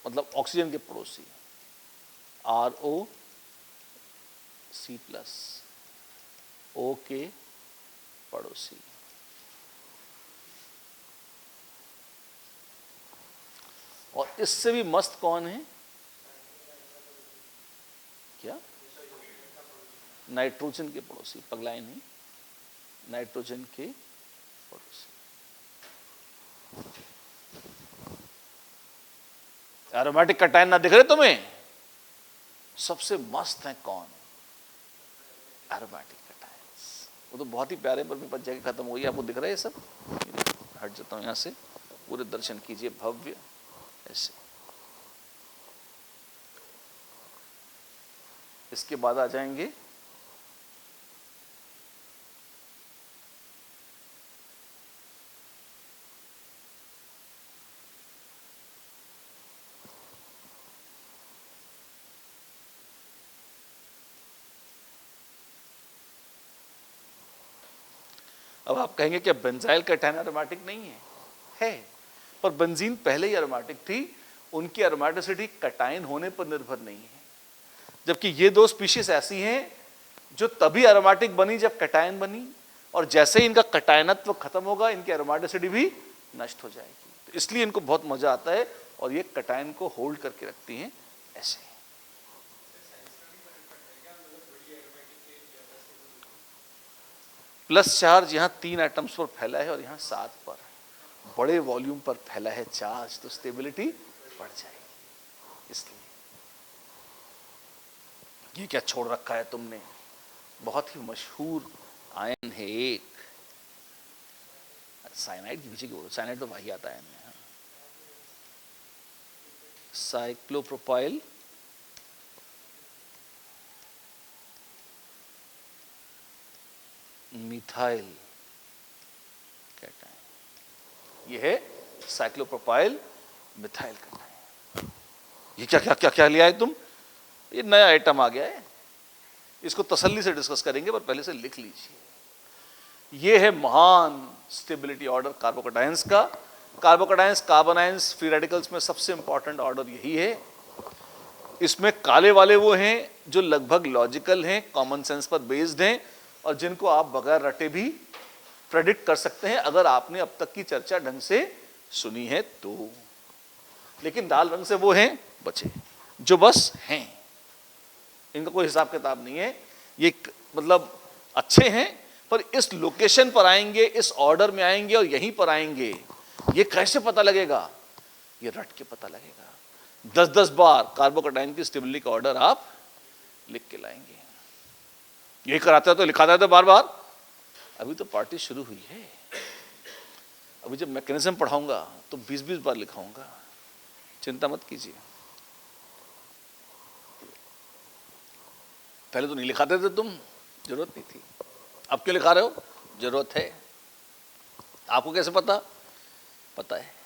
[SPEAKER 1] मतलब ऑक्सीजन के पड़ोसी ROC+, O के पड़ोसी। और इससे भी मस्त कौन है? क्या? नाइट्रोजन के पड़ोसी, पगलाए नहीं, नाइट्रोजन के पड़ोसी। एरोमेटिक कैटायन ना दिख रहे तुम्हें? सबसे मस्त है कौन? Aromatic cations. वो तो बहुत ही प्यारे, पर मेरे पास जगह खत्म हो गई। आपको दिख रहा है ये सब? हट जाता हूं यहां से, पूरे दर्शन कीजिए भव्य ऐसे। इसके बाद आ जाएंगे अब आप कहेंगे कि बेंजाइल कैटायन एरोमेटिक नहीं है, पर बेंजीन पहले ही एरोमेटिक थी, उनकी एरोमेटिसिटी कैटायन होने पर निर्भर नहीं है। जबकि ये दो स्पीशीज ऐसी हैं जो तभी एरोमेटिक बनी जब कैटायन बनी, और जैसे ही इनका कैटायनत्व खत्म होगा इनकी एरोमेटिसिटी भी नष्ट हो जाएगी। तो इसलिए इनको बहुत मजा आता है और ये कैटायन को होल्ड करके रखती हैं ऐसे। प्लस चार्ज यहाँ 3 एटम्स पर फैला है और यहाँ 7 पर, बड़े वॉल्यूम पर फैला है चार्ज, तो स्टेबिलिटी बढ़ जाएगी। इसलिए ये क्या छोड़ रखा है तुमने, बहुत ही मशहूर आयन है एक, साइनाइड के पीछे क्यों बोलो, साइनाइड तो वाहियात आयन है। साइक्लोप्रोपाइल मिथाइल कैटायन, ये है साइक्लोप्रोपाइल मिथाइल कैटायन। ये क्या क्या क्या क्या लिया है तुम, ये नया आइटम आ गया है, इसको तसल्ली से डिस्कस करेंगे, पर पहले से लिख लीजिए। ये है महान स्टेबिलिटी ऑर्डर कार्बोकैटायंस का। Carbocations carbon ions free radicals में सबसे इंपॉर्टेंट ऑर्डर यही है। इसमें काले वाले वो हैं जो लगभग लॉजिकल हैं, कॉमन सेंस पर बेस्ड हैं, और जिनको आप बगैर रटे भी प्रेडिक्ट कर सकते हैं अगर आपने अब तक की चर्चा ढंग से सुनी है तो। लेकिन लाल रंग से वो हैं बचे जो बस हैं, इनका कोई हिसाब किताब नहीं है, ये मतलब अच्छे हैं पर इस लोकेशन पर आएंगे, इस ऑर्डर में आएंगे और यहीं पर आएंगे, ये कैसे पता लगेगा, ये रट के पता लगेगा। 10-10 बार कार्बोकैटायन की स्टेबिलिटी का ऑर्डर आप लिख के लाएंगे। यही कराता है तो लिखाता है तो बार बार, अभी तो पार्टी शुरू हुई है, अभी जब मैकेनिज्म पढ़ाऊंगा तो 20-20 बार लिखाऊंगा, चिंता मत कीजिए। पहले तो नहीं लिखाते थे तुम, जरूरत नहीं थी, अब क्यों लिखा रहे हो, जरूरत है। आपको कैसे पता, पता है।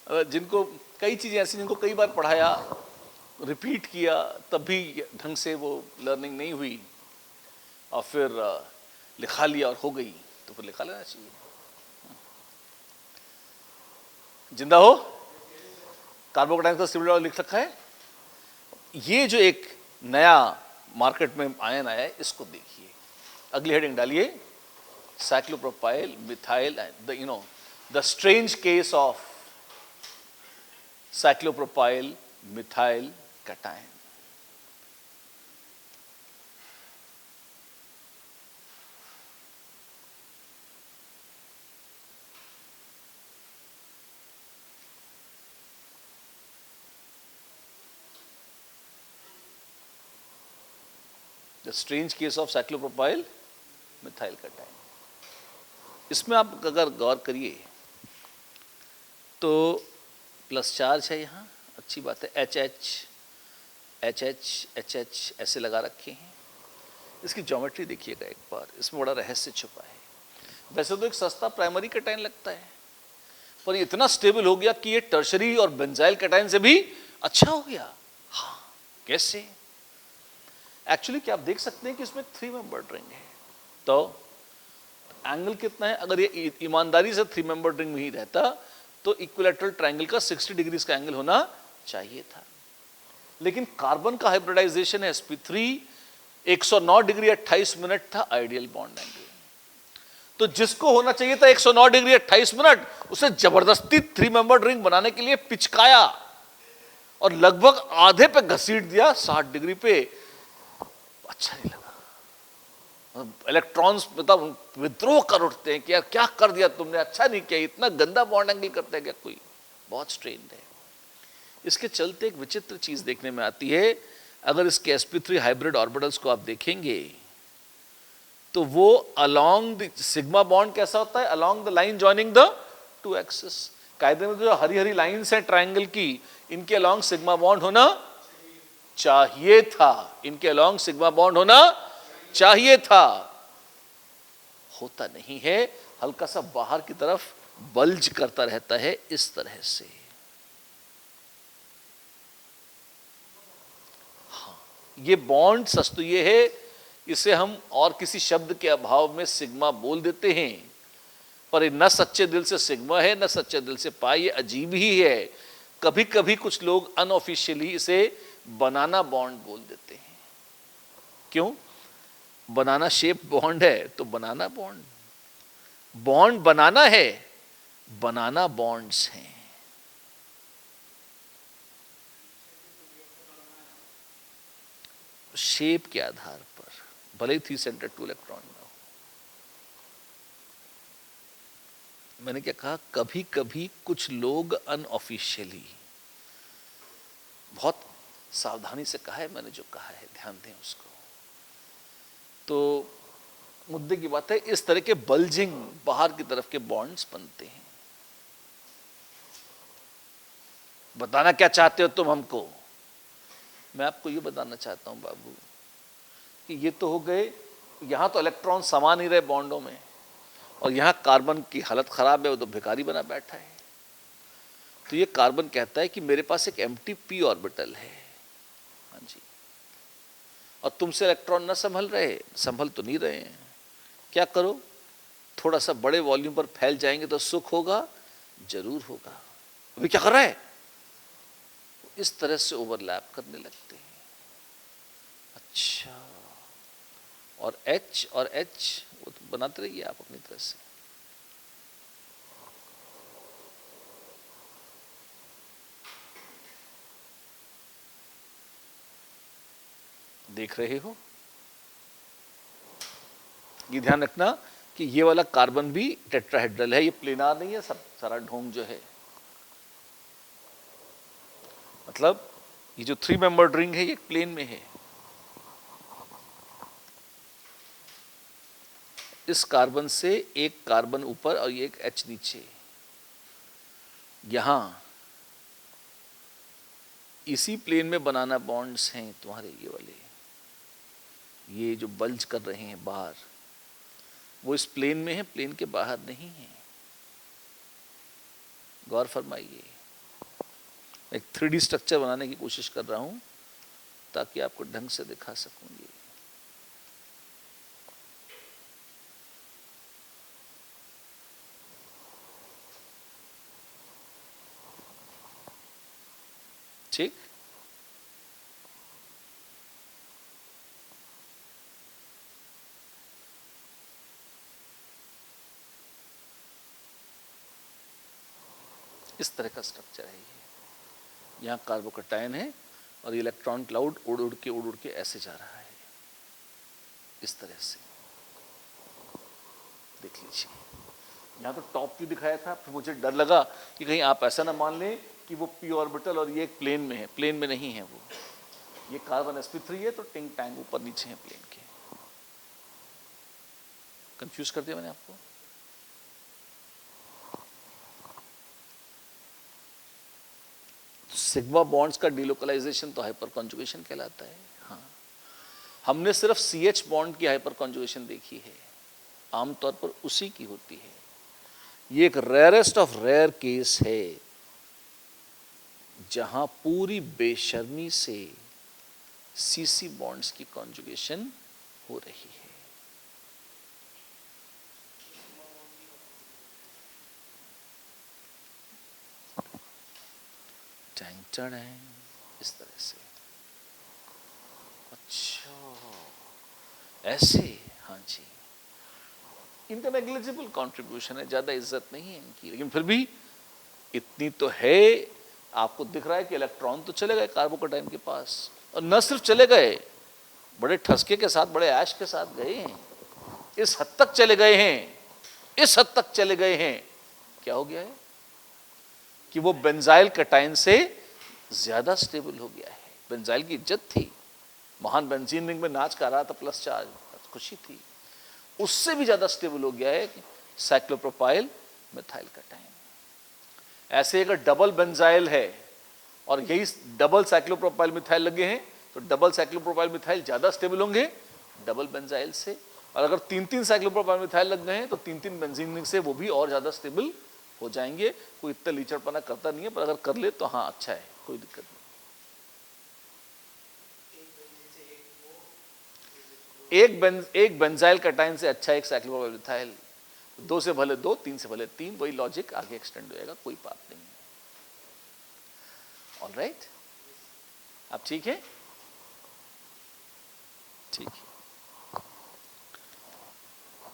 [SPEAKER 1] जिनको कई चीजें ऐसी जिनको कई बार पढ़ाया, रिपीट किया, तब भी ढंग से वो लर्निंग नहीं हुई, और फिर लिखा लिया और हो गई, तो फिर लिखा लेना चाहिए। जिंदा हो, कार्बोकैटायन का स्टेबिलिटी ऑर्डर लिख रखा है। ये जो एक नया मार्केट में आयन आया है, इसको देखिए, अगली हेडिंग डालिए, cyclopropyl methyl, the strange case of cyclopropyl methyl cation. The strange case of cyclopropyl methyl cation. इसमें आप अगर गौर करिए तो प्लस चार्ज है यहाँ, अच्छी बात है, HH HH HH ऐसे लगा रखे हैं। इसकी ज्योमेट्री देखिएगा एक बार, इसमें बड़ा रहस्य छुपा है। वैसे तो एक सस्ता प्राइमरी कैटायन लगता है, पर इतना स्टेबल हो गया कि ये टर्शरी और बेंजाइल कैटायन से भी अच्छा हो गया। हाँ, कैसे? एक्चुअली क्या आप देख सकते हैं कि इसमें 3 मेंबर्ड रिंग है, तो एंगल कितना है, अगर ये ईमानदारी से 3 मेंबर्ड रिंग में ही रहता तो इक्विलैटरल ट्रायंगल का 60 डिग्री का एंगल होना चाहिए था। लेकिन कार्बन का हाइब्रिडाइजेशन है sp3, 109 डिग्री 28 मिनट था आइडियल बॉन्ड एंगल। तो जिसको होना चाहिए था 109 डिग्री 28 मिनट, उसे जबरदस्ती 3 मेंबर्ड रिंग बनाने के लिए पिचकाया और लगभग आधे पे घसीट दिया 60 डिग्री पे। अच्छा नहीं लगा, इलेक्ट्रॉन्स मतलब विद्रोह कर उठते हैं कि यार क्या कर दिया तुमने, अच्छा नहीं किया, इतना गंदा बॉन्ड एंगल करता है क्या कोई, बहुत स्ट्रेन्ड है। इसके चलते एक विचित्र चीज देखने में आती है, अगर इसके sp3 हाइब्रिड ऑर्बिटल्स को आप देखेंगे तो वो अलोंग द सिग्मा बॉन्ड कैसा होता है, along the line joining the 2 axis. कायदे में जो हरी हरी लाइंस हैं ट्रायंगल की, इनके अलोंग सिग्मा बॉन्ड होना चाहिए था, इनके अलोंग सिग्मा बॉन्ड होना चाहिए था, होता नहीं है, हल्का सा बाहर की तरफ बल्ज करता रहता है इस तरह से। हाँ, ये बॉन्ड सच तो ये है, इसे हम और किसी शब्द के अभाव में सिग्मा बोल देते हैं, पर न सच्चे दिल से सिग्मा है न सच्चे दिल से पाई, ये अजीब ही है। कभी कभी कुछ लोग अनऑफिशियली इसे बनाना बॉन्ड बोल देते हैं। क्यों? बनाना शेप बॉन्ड है तो बनाना बॉन्ड, बॉन्ड बनाना है, बनाना बॉन्ड्स हैं। शेप के आधार पर भले ही 3 सेंटर 2 इलेक्ट्रॉन ना हो। मैंने क्या कहा, कभी कभी कुछ लोग अनऑफिशियली, बहुत सावधानी से कहा है मैंने, जो कहा है ध्यान दें उसको। तो मुद्दे की बात है, इस तरह के बल्जिंग बाहर की तरफ के बॉन्ड्स बनते हैं। बताना क्या चाहते हो तुम हमको? मैं आपको ये बताना चाहता हूं बाबू कि ये तो हो गए, यहां तो इलेक्ट्रॉन समा नहीं रहे बॉन्डों में, और यहां कार्बन की हालत खराब है, वो तो भिखारी बना बैठा है। तो ये कार्बन कहता है कि मेरे पास एक एम्प्टी पी ऑर्बिटल है, हाँ जी, और तुमसे इलेक्ट्रॉन न संभल रहे, संभल तो नहीं रहे हैं, क्या करो, थोड़ा सा बड़े वॉल्यूम पर फैल जाएंगे तो सुख होगा, जरूर होगा। अभी क्या कर रहा है? इस तरह से ओवरलैप करने लगते हैं। अच्छा, और H और H वो तो बनाते रहिए आप अपनी तरह से। देख रहे हो? ये ध्यान रखना कि ये वाला कार्बन भी टेट्राहेड्रल है, ये प्लेनार नहीं है, सब सारा ढोंग जो है, मतलब ये जो 3 मेंबर्ड रिंग है ये प्लेन में है। इस कार्बन से एक कार्बन ऊपर और ये एक H नीचे, यहां इसी प्लेन में बनाना बॉन्ड्स हैं तुम्हारे, ये वाले, ये जो बल्ज कर रहे हैं बाहर, वो इस प्लेन में है, प्लेन के बाहर नहीं है। गौर फरमाइए। एक 3D स्ट्रक्चर बनाने की कोशिश कर रहा हूं ताकि आपको ढंग से दिखा सकूंगी। ठीक, इस तरह का स्ट्रक्चर है ये। यहाँ कार्बोकैटायन है और इलेक्ट्रॉन क्लाउड उड़ उड़ के ऐसे जा रहा है, इस तरह से। देख लीजिए, यहाँ तो टॉप व्यू दिखाया था, फिर मुझे डर लगा कि कहीं आप ऐसा ना मान लें कि वो पी ऑर्बिटल और ये एक प्लेन में है, प्लेन में नहीं है वो। ये कार्बन sp3 है तो टिंग टैंग ऊपर नीचे है प्लेन के। कंफ्यूज कर दिया मैंने आपको? सिग्मा बॉन्ड्स का डिलोकलाइजेशन तो हाइपर कॉन्जुगेशन कहलाता है। हाँ, हमने सिर्फ CH बॉन्ड की हाइपर कॉन्जुगेशन देखी है, आमतौर पर उसी की होती है। ये एक रेयरेस्ट ऑफ रेयर केस है जहां पूरी बेशर्मी से CC बॉन्ड्स की कॉन्जुगेशन हो रही है। इस तरह से। अच्छा, ऐसे, हाँ जी, इनका नेग्लिजिबल कंट्रीब्यूशन है, ज्यादा इज्जत नहीं है इनकी, लेकिन फिर भी इतनी तो है। आपको दिख रहा है कि इलेक्ट्रॉन तो चले गए कार्बोकैटायन के पास, और न सिर्फ चले गए, बड़े ठसके के साथ, बड़े ऐश के साथ गए हैं, इस हद तक चले गए हैं, इस हद तक चले गए हैं, क्या हो गया है कि वो बेंजाइल कैटायन से ज्यादा स्टेबल हो गया है। बेंजाइल की इज्जत थी, महान बेंजीन रिंग में नाच कर रहा था, प्लस चार्ज, खुशी थी, उससे भी ज्यादा स्टेबल हो गया है साइक्लोप्रोपाइल मिथाइल कैटायन। ऐसे अगर डबल बेंजाइल है और यही डबल साइक्लोप्रोपाइल मिथाइल लगे हैं तो डबल साइक्लोप्रोपाइल मिथाइल ज्यादा स्टेबल होंगे डबल बेंजाइल से, और अगर 3-3 साइक्लोप्रोपाइल मिथाइल लग गए हैं तो 3-3 बेंजीन रिंग से वो भी और ज्यादा स्टेबल हो जाएंगे। कोई इतना लीचड़पना करता नहीं है, पर अगर कर ले तो हाँ अच्छा है, कोई दिक्कत नहीं। एक बेंजाइल कैटायन से अच्छा एक साइक्लोप्रोपाइल मिथाइल, 2 से भले 2, 3 से भले 3, वही लॉजिक आगे एक्सटेंड हो जाएगा, कोई बात नहीं है। ऑलराइट, अब ठीक है? ठीक है।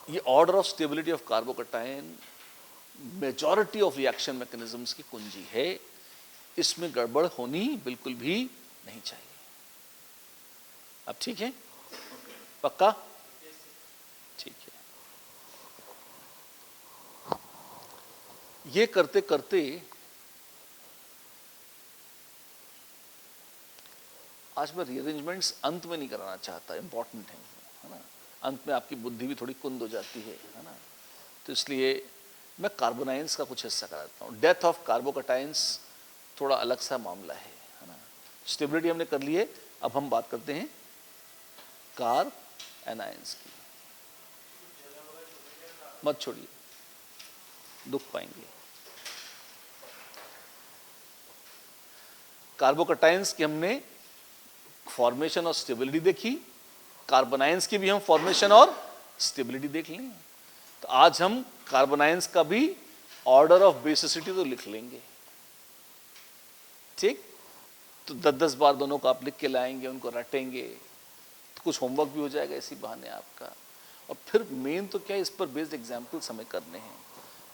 [SPEAKER 1] ये order of stability of carbocation majority of reaction mechanisms की कुंजी है, इसमें गड़बड़ होनी बिल्कुल भी नहीं चाहिए। अब ठीक है? पक्का? ठीक है, ये करते करते आज मैं रीअरेंजमेंट्स अंत में नहीं कराना चाहता, इंपॉर्टेंट है ना, अंत में आपकी बुद्धि भी थोड़ी कुंद हो जाती है ना, तो इसलिए मैं कार्बोनाइंस का कुछ हिस्सा कराता हूँ। डेथ ऑफ कार्बोकटाइंस थोड़ा अलग सा मामला है ना। स्टेबिलिटी हमने कर ली है, अब हम बात करते हैं कार्ब एनायंस की। मत छोड़िए, दुख पाएंगे। कार्बोकटाइंस की हमने फॉर्मेशन और स्टेबिलिटी देखी, कार्बोनाइंस की भी हम फॉर्मेशन और स्टेबिलिटी देख लें। तो आज हम कार्बोनाइंस का भी ऑर्डर ऑफ बेसिसिटी तो लिख लेंगे, ठीक। तो 10-10 बार दोनों को आप लिख के लाएंगे, उनको रटेंगे, तो कुछ होमवर्क भी हो जाएगा इसी बहाने आपका। और फिर मेन तो क्या है, इस पर बेस्ड एग्जाम्पल्स हमें करने हैं,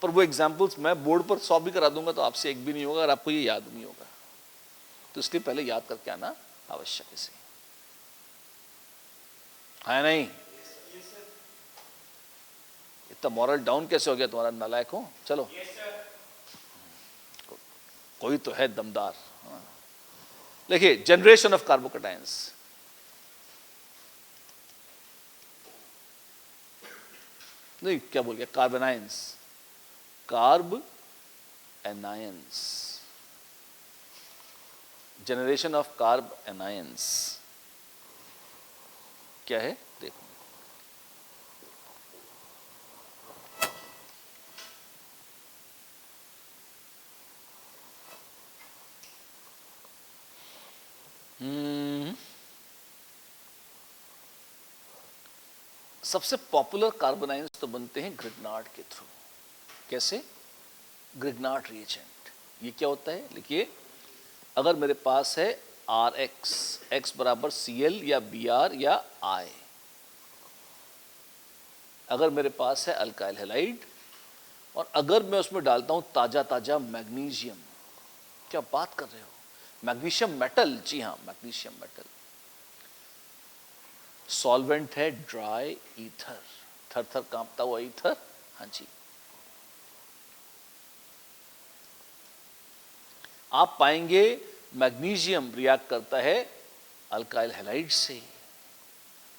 [SPEAKER 1] पर वो एग्जाम्पल्स मैं बोर्ड पर 100 भी करा दूंगा तो आपसे एक भी नहीं होगा और आपको ये याद नहीं होगा, तो इसलिए पहले याद करके आना आवश्यक है, है नहीं। इतना मॉरल डाउन कैसे हो गया तुम्हारा, नालायक हो। चलो कोई तो है दमदार। देखिए, जनरेशन ऑफ कार्बोकटाइंस, नहीं क्या बोल गया, carbanions, carbanions, generation of carbanions क्या है देखो। सबसे पॉपुलर कार्बोनाइंस तो बनते हैं ग्रिग्नार्ड के थ्रू। कैसे? Grignard reagent. ये क्या होता है, लिखिए, अगर मेरे पास है Rx, x बराबर Cl या Br या I, अगर मेरे पास है अल्काइल हैलाइड, और अगर मैं उसमें डालता हूं ताजा ताजा मैग्नीशियम, क्या बात कर रहे हो, मैग्नीशियम मेटल, जी हाँ मैग्नीशियम मेटल, सॉल्वेंट है ड्राई ईथर, थर थर कांपता हुआ ईथर, हाँ जी, आप पाएंगे मैग्नीशियम रिएक्ट करता है अल्काइल हैलाइड से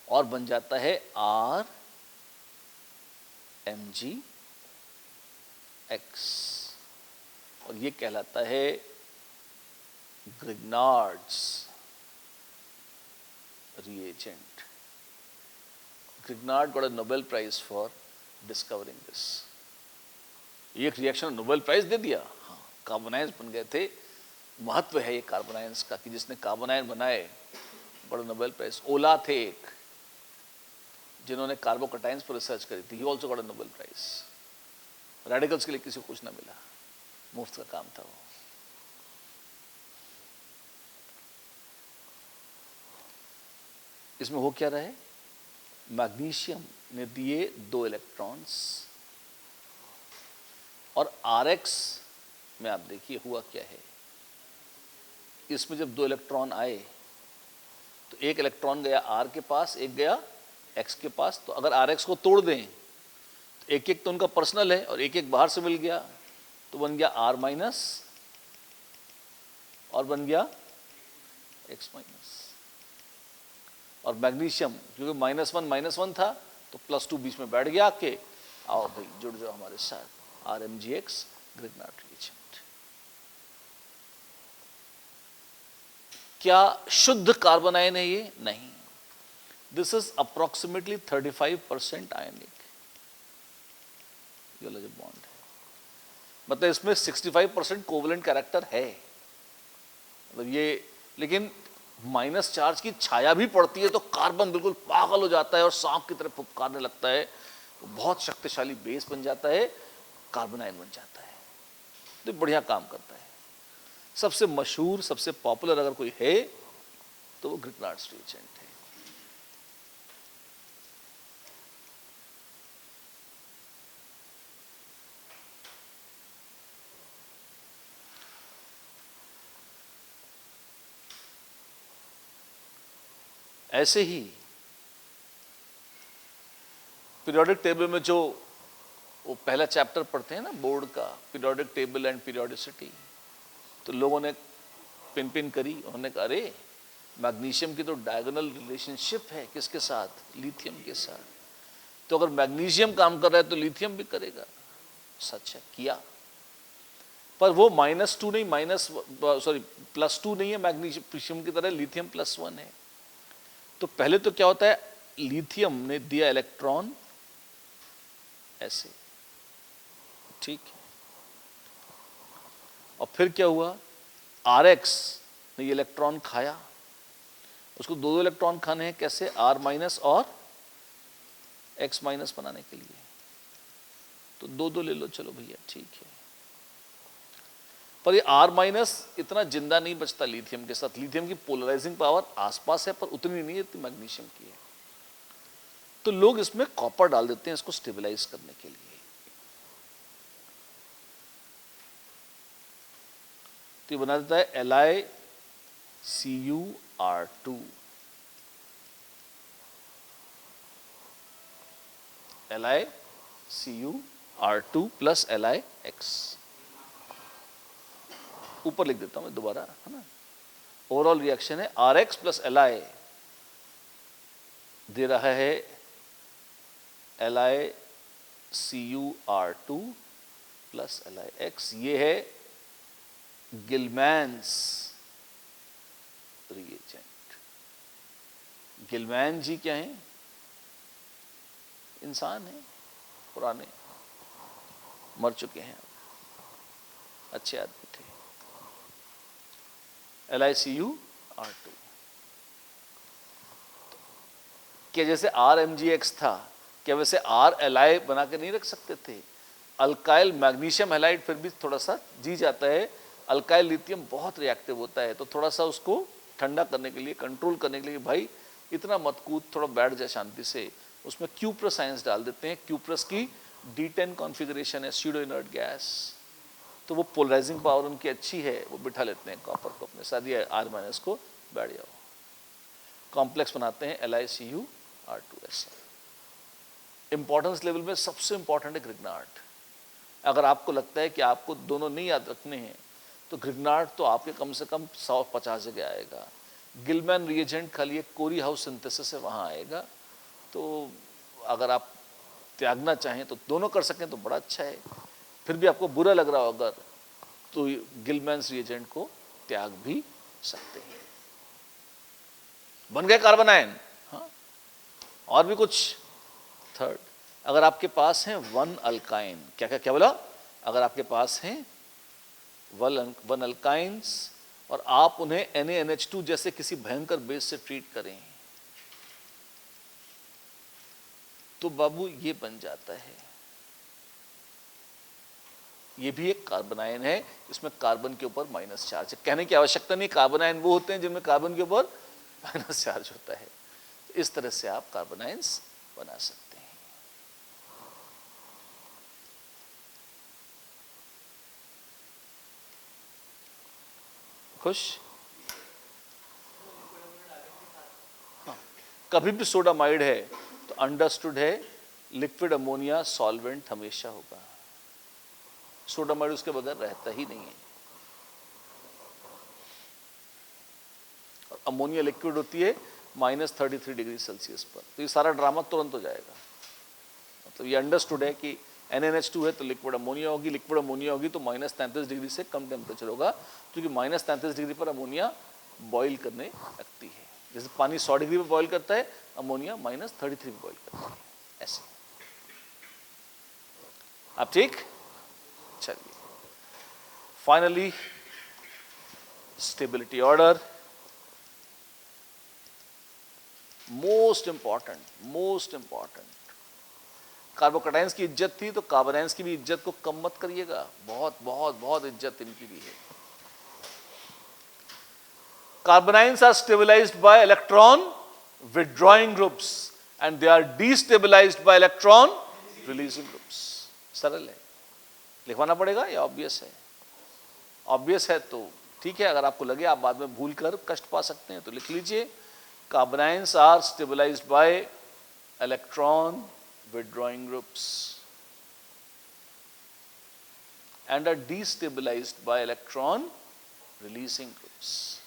[SPEAKER 1] और बन जाता है RMgX, और ये कहलाता है Grignard's reagent. Grignard got a Nobel Prize for discovering this. ये एक रिएक्शन नोबेल प्राइज दे दिया। हाँ, कार्बोनाइंस बन गए थे। महत्व है ये कार्बोनाइंस का कि जिसने कार्बोनाइन बनाए, बड़ा नोबेल प्राइज। ओला थे एक, जिन्होंने कार्बोकटाइंस पर रिसर्च करी थी, he also got a Nobel prize. Radicals के लिए किसी को कुछ ना मिला, मुफ्त का काम था वो। इसमें हो क्या रहा है, मैग्नीशियम ने दिए 2 इलेक्ट्रॉन्स, और Rx में आप देखिए हुआ क्या है, इसमें जब 2 इलेक्ट्रॉन आए तो एक इलेक्ट्रॉन गया R के पास, एक गया X के पास। तो अगर Rx को तोड़ दें तो एक एक तो उनका पर्सनल है और एक एक बाहर से मिल गया, तो बन गया R माइनस और बन गया X माइनस। और मैग्नीशियम क्योंकि -1 था तो +2 बीच में बैठ गया आके, आओ भाई जुड़ जाओ हमारे साथ, RMgX ग्रिग्नार्ड रिएजेंट। क्या शुद्ध कार्बोनाइन है ये? नहीं, this is approximately 35% ionic Euler bond है, मतलब इसमें 65% कोवलेंट कैरेक्टर है, मतलब ये। लेकिन माइनस चार्ज की छाया भी पड़ती है तो कार्बन बिल्कुल पागल हो जाता है और सांप की तरह फुफकारने लगता है, तो बहुत शक्तिशाली बेस बन जाता है, कार्बोनाइन बन जाता है, तो बढ़िया काम करता है। सबसे मशहूर, सबसे पॉपुलर अगर कोई है तो वो ग्रिग्नार्ड रिएजेंट है। ऐसे ही पीरियोडिक टेबल में जो वो पहला चैप्टर पढ़ते हैं ना बोर्ड का, पीरियोडिक टेबल एंड पीरियोडिसिटी, तो लोगों ने पिन करी, उन्होंने कहा अरे मैग्नीशियम की तो डायगोनल रिलेशनशिप है किसके साथ, लिथियम के साथ, तो अगर मैग्नीशियम काम कर रहा है तो लिथियम भी करेगा। सच है, किया, पर वो -2 नहीं, +2 नहीं है, मैग्नीशियम की तरह लिथियम +1 है। तो पहले तो क्या होता है, लिथियम ने दिया इलेक्ट्रॉन ऐसे, ठीक है, और फिर क्या हुआ, RX ने ये इलेक्ट्रॉन खाया, उसको 2 इलेक्ट्रॉन खाने हैं, कैसे, R- और X- बनाने के लिए, तो 2 ले लो, चलो भैया ठीक है। पर ये R- इतना जिंदा नहीं बचता लिथियम के साथ, लिथियम की पोलराइजिंग पावर आसपास है पर उतनी नहीं है जितनी मैग्नीशियम की है, तो लोग इसमें कॉपर डाल देते हैं इसको स्टेबलाइज करने के लिए। तो ये बना देता है LiCuR2, LiCuR2 + LiX, ऊपर लिख देता हूं मैं दोबारा, है ना। ओवरऑल रिएक्शन है RX + Li दे रहा है LiCuR2 + LiX, ये है गिलमैन्स रिएजेंट। गिलमैन जी क्या हैं, इंसान हैं, पुराने, मर चुके हैं, अच्छे आदमी थे। LiCuR2 क्या जैसे RMgX था, क्या वैसे RLi बना के नहीं रख सकते थे। अल्काइल मैग्नीशियम हैलाइड फिर भी थोड़ा सा जी जाता है, अल्काइल लिथियम बहुत रिएक्टिव होता है, तो थोड़ा सा उसको ठंडा करने के लिए, कंट्रोल करने के लिए, भाई इतना मत कूद, थोड़ा बैठ जाए शांति से, उसमें क्यूप्रस आयंस डाल देते हैं। क्यूप्रस की D10 कॉन्फ़िगरेशन है, स्यूडो इनर्ट गैस, तो वो पोलराइजिंग पावर उनकी अच्छी है, वो बिठा लेते हैं कॉपर को अपने साथ, या R- को, बैठ जाओ, कॉम्प्लेक्स बनाते हैं LiCuR2 ऐसा। इंपॉर्टेंस लेवल में सबसे इंपॉर्टेंट है ग्रिग्नार्ड। अगर आपको लगता है कि आपको दोनों नहीं याद रखने हैं तो ग्रिग्नार्ड तो आपके कम से कम 150 जगह आएगा। गिलमैन रिएजेंट खाली एक कोरी हाउस सिंथेसिस से वहाँ आएगा, तो अगर आप त्यागना चाहें तो दोनों कर सकें तो बड़ा अच्छा है, फिर भी आपको बुरा लग रहा हो अगर, तो गिलमैन्स रिएजेंट को त्याग भी सकते हैं। बन गए कार्बन आयन। हाँ, और भी कुछ थर्ड, अगर आपके पास है 1 अल्काइन, क्या बोला, अगर आपके पास हैं 1 अल्काइंस और आप उन्हें NaNH2 जैसे किसी भयंकर बेस से ट्रीट करें तो बाबू ये बन जाता है, ये भी एक कार्बन आयन है, इसमें कार्बन के ऊपर माइनस चार्ज है। कहने की आवश्यकता नहीं, कार्बन आयन वो होते हैं जिनमें कार्बन के ऊपर माइनस चार्ज होता है। तो इस तरह से आप कार्बन आयन्स बना सकते हैं। खुश? हाँ, कभी भी सोडामाइड है तो अंडरस्टूड है लिक्विड अमोनिया सॉल्वेंट हमेशा होगा, सोडामाइड उसके बगैर रहता ही नहीं है। और अमोनिया लिक्विड होती है -33 डिग्री सेल्सियस पर, तो ये सारा ड्रामा तुरंत हो जाएगा। मतलब ये अंडरस्टूड है कि NaNH2 है तो लिक्विड अमोनिया होगी, लिक्विड अमोनिया होगी तो -33 डिग्री से कम टेम्परेचर होगा, क्योंकि -33 डिग्री पर अमोनिया बॉईल करने लगती है। जैसे पानी 100 डिग्री पर बॉईल करता है, अमोनिया -33 पर बॉईल करता है, ऐसे। आप ठीक? चलिए, finally stability order, most important. Carbocations की इज्जत थी तो कार्बोनायंस की भी इज्जत को कम मत करिएगा, बहुत इज्जत इनकी भी है। Carbanions are stabilized by electron withdrawing groups and they are destabilized by electron releasing groups। सरल है, लिखवाना पड़ेगा या ऑब्वियस है? ऑब्वियस है तो ठीक है, अगर आपको लगे आप बाद में भूल कर कष्ट पा सकते हैं तो लिख लीजिए, Carbanions are stabilized by electron withdrawing groups and are destabilized by electron releasing groups.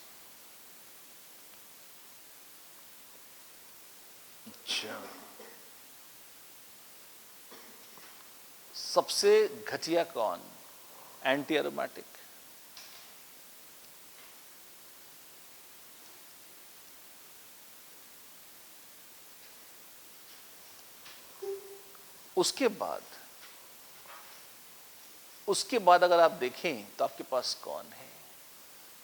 [SPEAKER 1] अच्छा, सबसे घटिया कौन? Anti aromatic. उसके बाद अगर आप देखें तो आपके पास कौन है?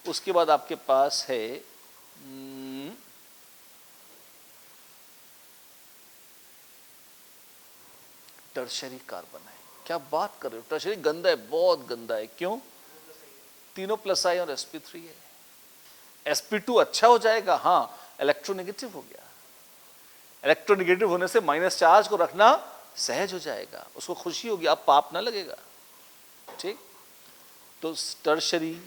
[SPEAKER 1] उसके बाद आपके पास है टर्शरी कार्बन है। क्या बात कर रहे हो? टर्शरी गंदा है, बहुत गंदा है। क्यों? तीनों प्लस आई और sp3 है। sp2 अच्छा हो जाएगा, हाँ, इलेक्ट्रोनेगेटिव हो गया। इलेक्ट्रोनेगेटिव होने से माइनस चार्ज को रखना सहज हो जाएगा, उसको खुशी होगी, अब पाप ना लगेगा। ठीक, तो टर्शरी,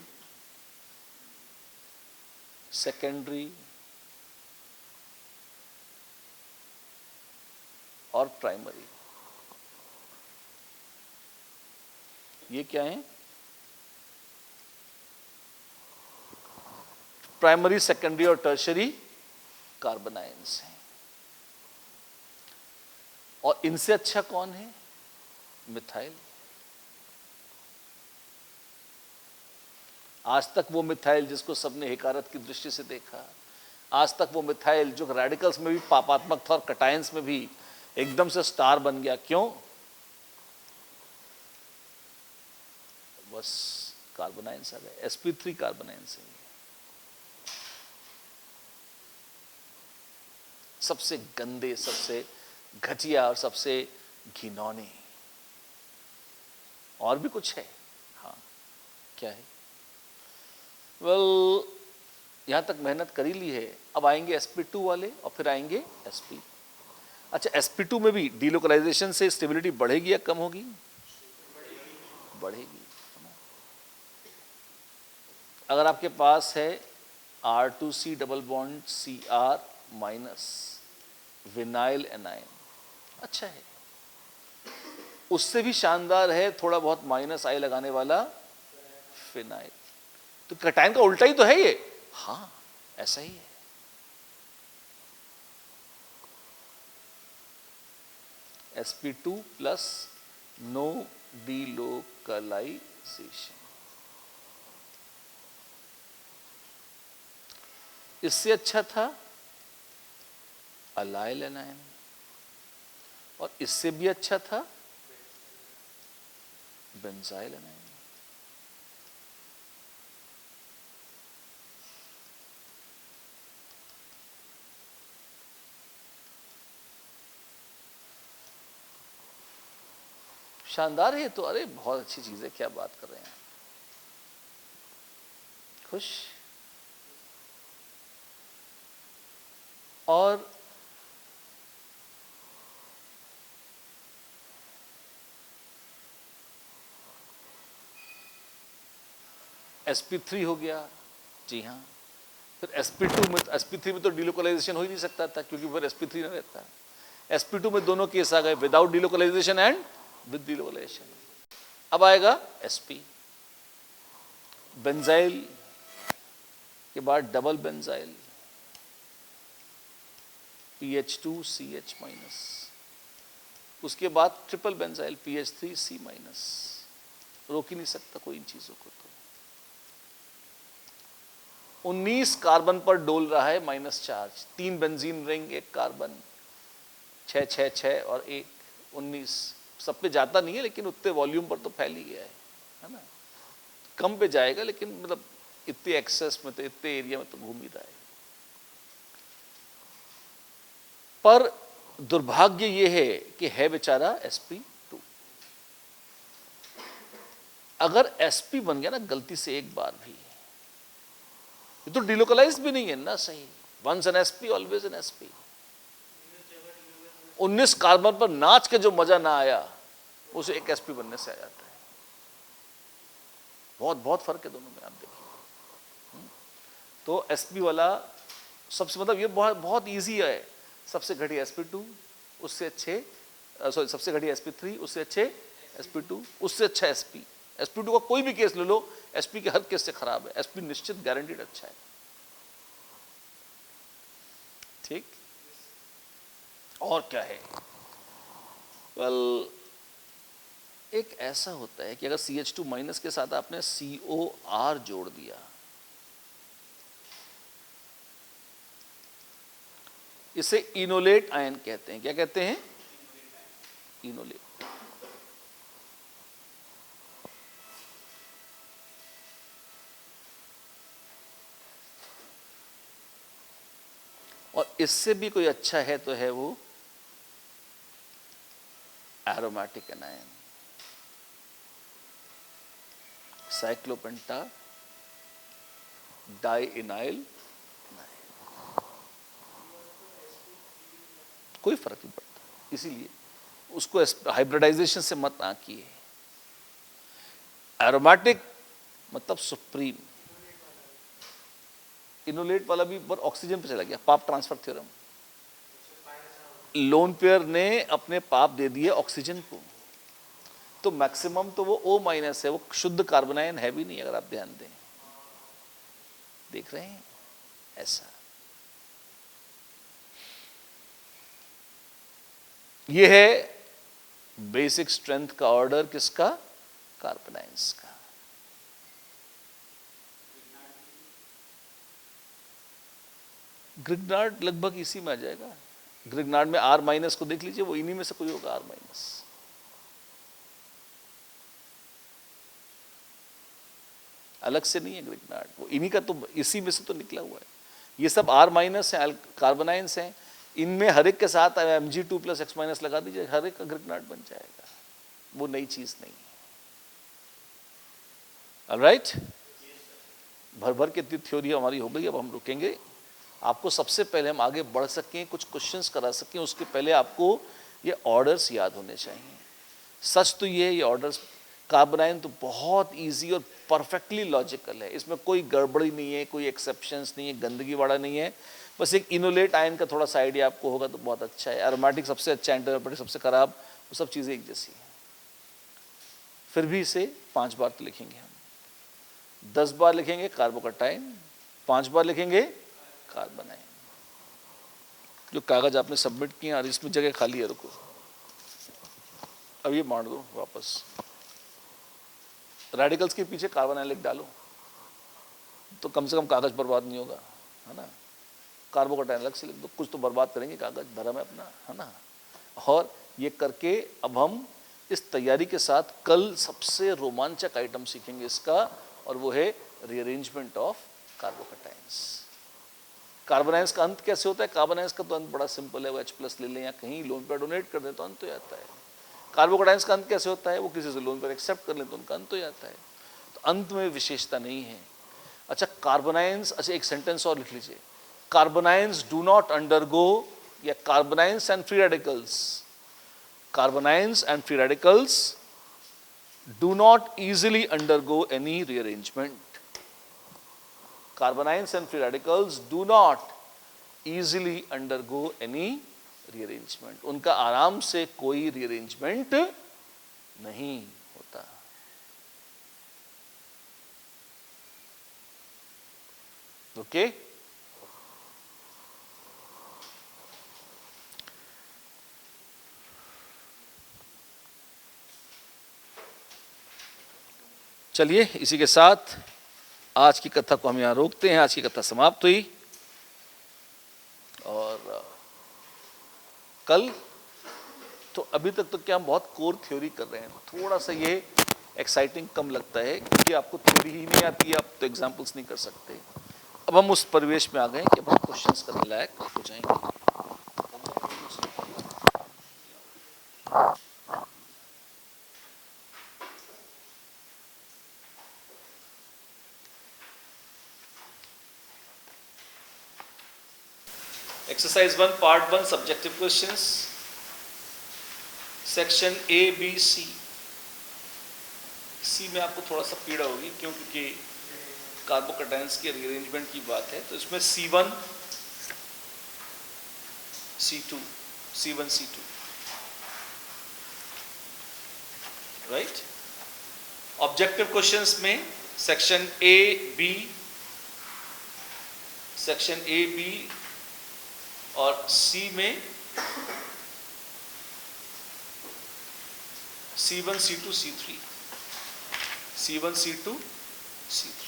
[SPEAKER 1] सेकेंडरी और प्राइमरी, ये क्या है? प्राइमरी, सेकेंडरी और टर्शरी कार्बन आयंस हैं। और इनसे अच्छा कौन है? मिथाइल। आज तक वो मिथाइल जिसको सबने हिकारत की दृष्टि से देखा, आज तक वो मिथाइल जो रेडिकल्स में भी पापात्मक था और कटायंस में भी एकदम से स्टार बन गया। क्यों? बस कार्बन आयंस आ गए, sp3 कार्बन आयंस है। सबसे गंदे, सबसे घटिया और सबसे घिनौने। और भी कुछ है? हाँ, क्या है? वेल, यहां तक मेहनत कर ही ली है, अब आएंगे sp2 वाले और फिर आएंगे sp। अच्छा, sp2 में भी डीलोकलाइजेशन से स्टेबिलिटी बढ़ेगी या कम होगी? बढ़ेगी। अगर आपके पास है R2C double bond Cr minus vinyl A9, अच्छा है। उससे भी शानदार है थोड़ा बहुत माइनस आई लगाने वाला फिनाइल। तो कटायन का उल्टा ही तो है ये। हाँ, ऐसा ही है। sp2 plus no delocalisation. इससे अच्छा था अलाइल एनाइन, और इससे भी अच्छा था बेंजाइल एनाइन। शानदार है तो, अरे बहुत अच्छी चीज है, क्या बात कर रहे हैं। खुश? और sp3 हो गया, जी हाँ। फिर sp2 में, sp3 में तो डीलोकलाइजेशन हो ही नहीं सकता था क्योंकि फिर sp3 ना रहता। sp2 में दोनों केस आ गए, without delocalization and with delocalization. अब आएगा sp। बेंजाइल के बाद डबल बेंजाइल PH2CH माइनस, उसके बाद ट्रिपल बेंजाइल PH3C माइनस। रोक ही नहीं सकता कोई इन चीजों को। तो 19 कार्बन पर डोल रहा है minus charge, 3 benzene ring, 1 carbon, 6 6 6 और 1, 19। सब पे जाता नहीं है लेकिन उतने वॉल्यूम पर तो फैल ही गया है ना। कम पे जाएगा लेकिन मतलब इतने एक्सेस में, तो इतने एरिया में तो घूम ही रहा है। पर दुर्भाग्य ये है कि है बेचारा sp2। अगर sp बन गया ना गलती से एक बार भी, ये तो डिलोकलाइज भी नहीं है ना, सही। Once an sp always an sp। 19 carbon पर नाच के जो मजा ना आया उसे एक sp बनने से आ जाता है। बहुत बहुत फर्क है दोनों में, आप देखिए। तो sp वाला सबसे, मतलब ये बहुत बहुत ईजी है। सबसे घटिया sp2, उससे अच्छे सॉरी सबसे घटिया sp3, उससे अच्छे sp2, उससे अच्छा sp। sp2 का कोई भी केस ले लो, sp के हर केस से खराब है, sp निश्चित गारंटीड अच्छा है। ठीक, और क्या है? वेल, एक ऐसा होता है कि अगर CH2 माइनस के साथ आपने COR जोड़ दिया, इसे इनोलेट आयन कहते हैं। क्या कहते हैं? इनोलेट। और इससे भी कोई अच्छा है तो है वो एरोमेटिक एनायन, साइक्लोपेंटा डाइइनाइल। कोई फर्क नहीं पड़ता, इसीलिए उसको हाइब्रिडाइजेशन से मत आंकिए। एरोमेटिक मतलब सुप्रीम। इनोलेट वाला भी पर ऑक्सीजन पे चला गया, पाप ट्रांसफर थ्योरम। लोन पेयर ने अपने पाप दे दिए ऑक्सीजन को, तो मैक्सिमम तो वो O माइनस है, वो शुद्ध कार्बनायन है भी नहीं, अगर आप ध्यान दें। देख रहे हैं ऐसा? ये है बेसिक स्ट्रेंथ का ऑर्डर किसका? कार्बनाइंस का। ग्रिग्नार्ड लगभग इसी में आ जाएगा। ग्रिग्नार्ड में R माइनस को देख लीजिए, वो इन्हीं में से कोई होगा, R माइनस। अलग से नहीं है ग्रिग्नार्ड, वो इन्हीं का, तो इसी में से तो निकला हुआ है। ये सब R माइनस है, कार्बनाइंस हैं, इनमें हर एक के साथ Mg2 + X माइनस लगा दीजिए, हर एक का ग्रिग्नार्ड बन जाएगा। वो नई चीज नहीं है। ऑलराइट, भर भर के थ्योरी हमारी हो गई, अब हम रुकेंगे। आपको सबसे पहले हम आगे बढ़ सकें, कुछ क्वेश्चंस करा सकें, उसके पहले आपको ये ऑर्डर्स याद होने चाहिए। सच तो ये ऑर्डर्स, कार्बनाइन तो बहुत इजी और परफेक्टली लॉजिकल है, इसमें कोई गड़बड़ी नहीं है, कोई एक्सेप्शंस नहीं है, गंदगी वाला नहीं है। बस एक इनोलेट आयन का थोड़ा सा आइडिया आपको होगा तो बहुत अच्छा है। एरोमेटिक सबसे अच्छा, एंटीबायोटिक सबसे खराब, वो सब चीज़ें एक जैसी हैं। फिर भी इसे 5 बार तो लिखेंगे हम, 10 बार लिखेंगे कार्बोकटाइन, 5 बार लिखेंगे कार्बनाइन। जो कागज आपने सबमिट किए और इसमें जगह खाली है, रुको अब ये मार दो वापस, रेडिकल्स के पीछे कार्बनाइन लिख डालो, तो कम से कम कागज बर्बाद नहीं होगा, है ना। कार्बोकटाइन अलग से लिख दो, कुछ तो बर्बाद करेंगे, कागज धर्म है अपना, है ना। और ये करके अब हम इस तैयारी के साथ कल सबसे रोमांचक आइटम सीखेंगे इसका, और वो है रीअरेंजमेंट ऑफ कार्बोकटाइन्स। कार्बोनाइन्स का अंत कैसे होता है? कार्बोनाइन्स का तो अंत बड़ा सिंपल है, वो H+ ले लें या कहीं लोन पर डोनेट कर दें तो अंत हो जाता है। कार्बोकटाइन्स का अंत कैसे होता है? वो किसी से लोन पर एक्सेप्ट कर लें तो उनका अंत हो जाता है। तो अंत में विशेषता नहीं है। अच्छा, कार्बोनाइन्स, अच्छा एक सेंटेंस और लिख लीजिए, कार्बोनाइन्स डू नॉट अंडरगो, या carbanions and free radicals, carbanions and free radicals do not easily undergo any rearrangement. Carbanions and free radicals do not easily undergo any rearrangement. उनका आराम से कोई rearrangement नहीं होता। ओके, चलिए इसी के साथ आज की कथा को हम यहाँ रोकते हैं। आज की कथा समाप्त हुई, और कल तो अभी तक तो क्या हम बहुत कोर थ्योरी कर रहे हैं, थोड़ा सा ये एक्साइटिंग कम लगता है क्योंकि आपको थ्योरी ही नहीं आती है, आप तो एग्जाम्पल्स नहीं कर सकते। अब हम उस परिवेश में आ गए कि अब हम क्वेश्चंस करने लायक हो जाएंगे। Exercise 1 Part 1 Subjective Questions, Section A, B, C। C में आपको थोड़ा सा पीड़ा होगी क्योंकि कार्बोकटाइन्स के रीअरेंजमेंट की बात है, तो इसमें C1, C2, C1, C2 right. Objective questions में सेक्शन ए बी और सी में C1 C2 C3 C1 C2 C3।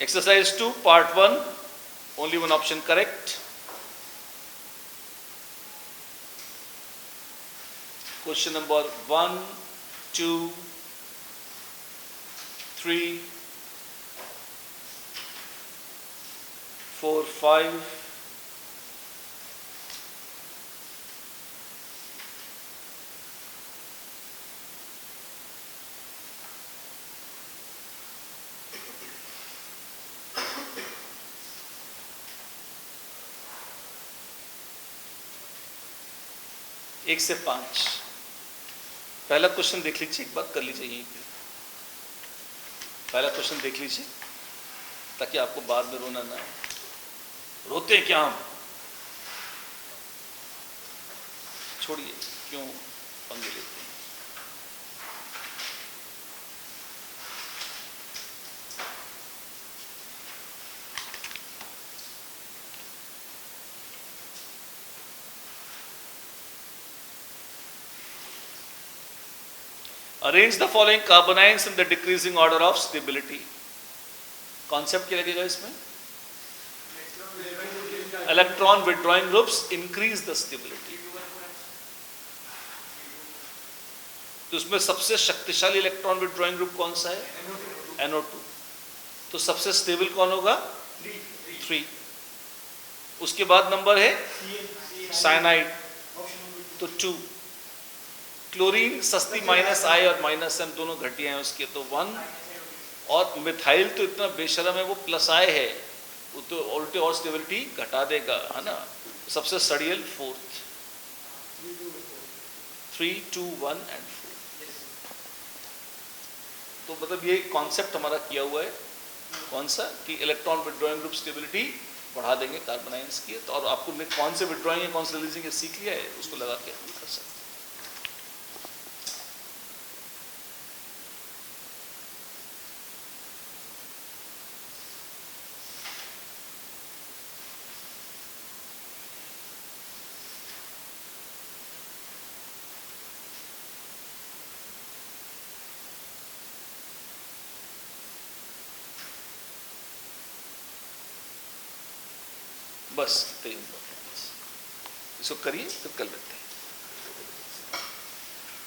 [SPEAKER 1] Exercise 2 part 1, only one option correct. Question number 1, 2, 3, 4, 5, एक से 5। पहला क्वेश्चन देख लीजिए, एक बार कर लीजिए यहीं पे। पहला क्वेश्चन देख लीजिए ताकि आपको बाद में रोना ना आए। रोते हैं क्या हम? छोड़िए, क्यों पंगे लेते हैं। Arrange the following carbanions in the decreasing order of stability. Concept क्या लगेगा इसमें? Electron withdrawing groups increase the stability. तो उसमें सबसे शक्तिशाली इलेक्ट्रॉन विड्रॉइंग ग्रुप कौन सा है? NO2। तो सबसे स्टेबल कौन होगा? 3। उसके बाद नंबर है साइनाइड, तो 2। क्लोरीन सस्ती -I और -M दोनों घटिया हैं उसके, तो 1। और मिथाइल तो इतना बेशरम है, वो +I है, वो तो उल्टे और स्टेबिलिटी घटा देगा, है ना। सबसे सड़ियल 4th। 3, 2, 1 एंड 4। तो मतलब ये कॉन्सेप्ट हमारा किया हुआ है, कौन सा कि इलेक्ट्रॉन विड्रॉइंग ग्रुप स्टेबिलिटी बढ़ा देंगे कार्बोनाइंस की। तो और आपको कौन से विड्रॉइंग है कौन से रिलीजिंग है सीख लिया है, उसको लगा के कर सकते हैं। बस इतना ही, इसको करिए फिर कर लेते हैं।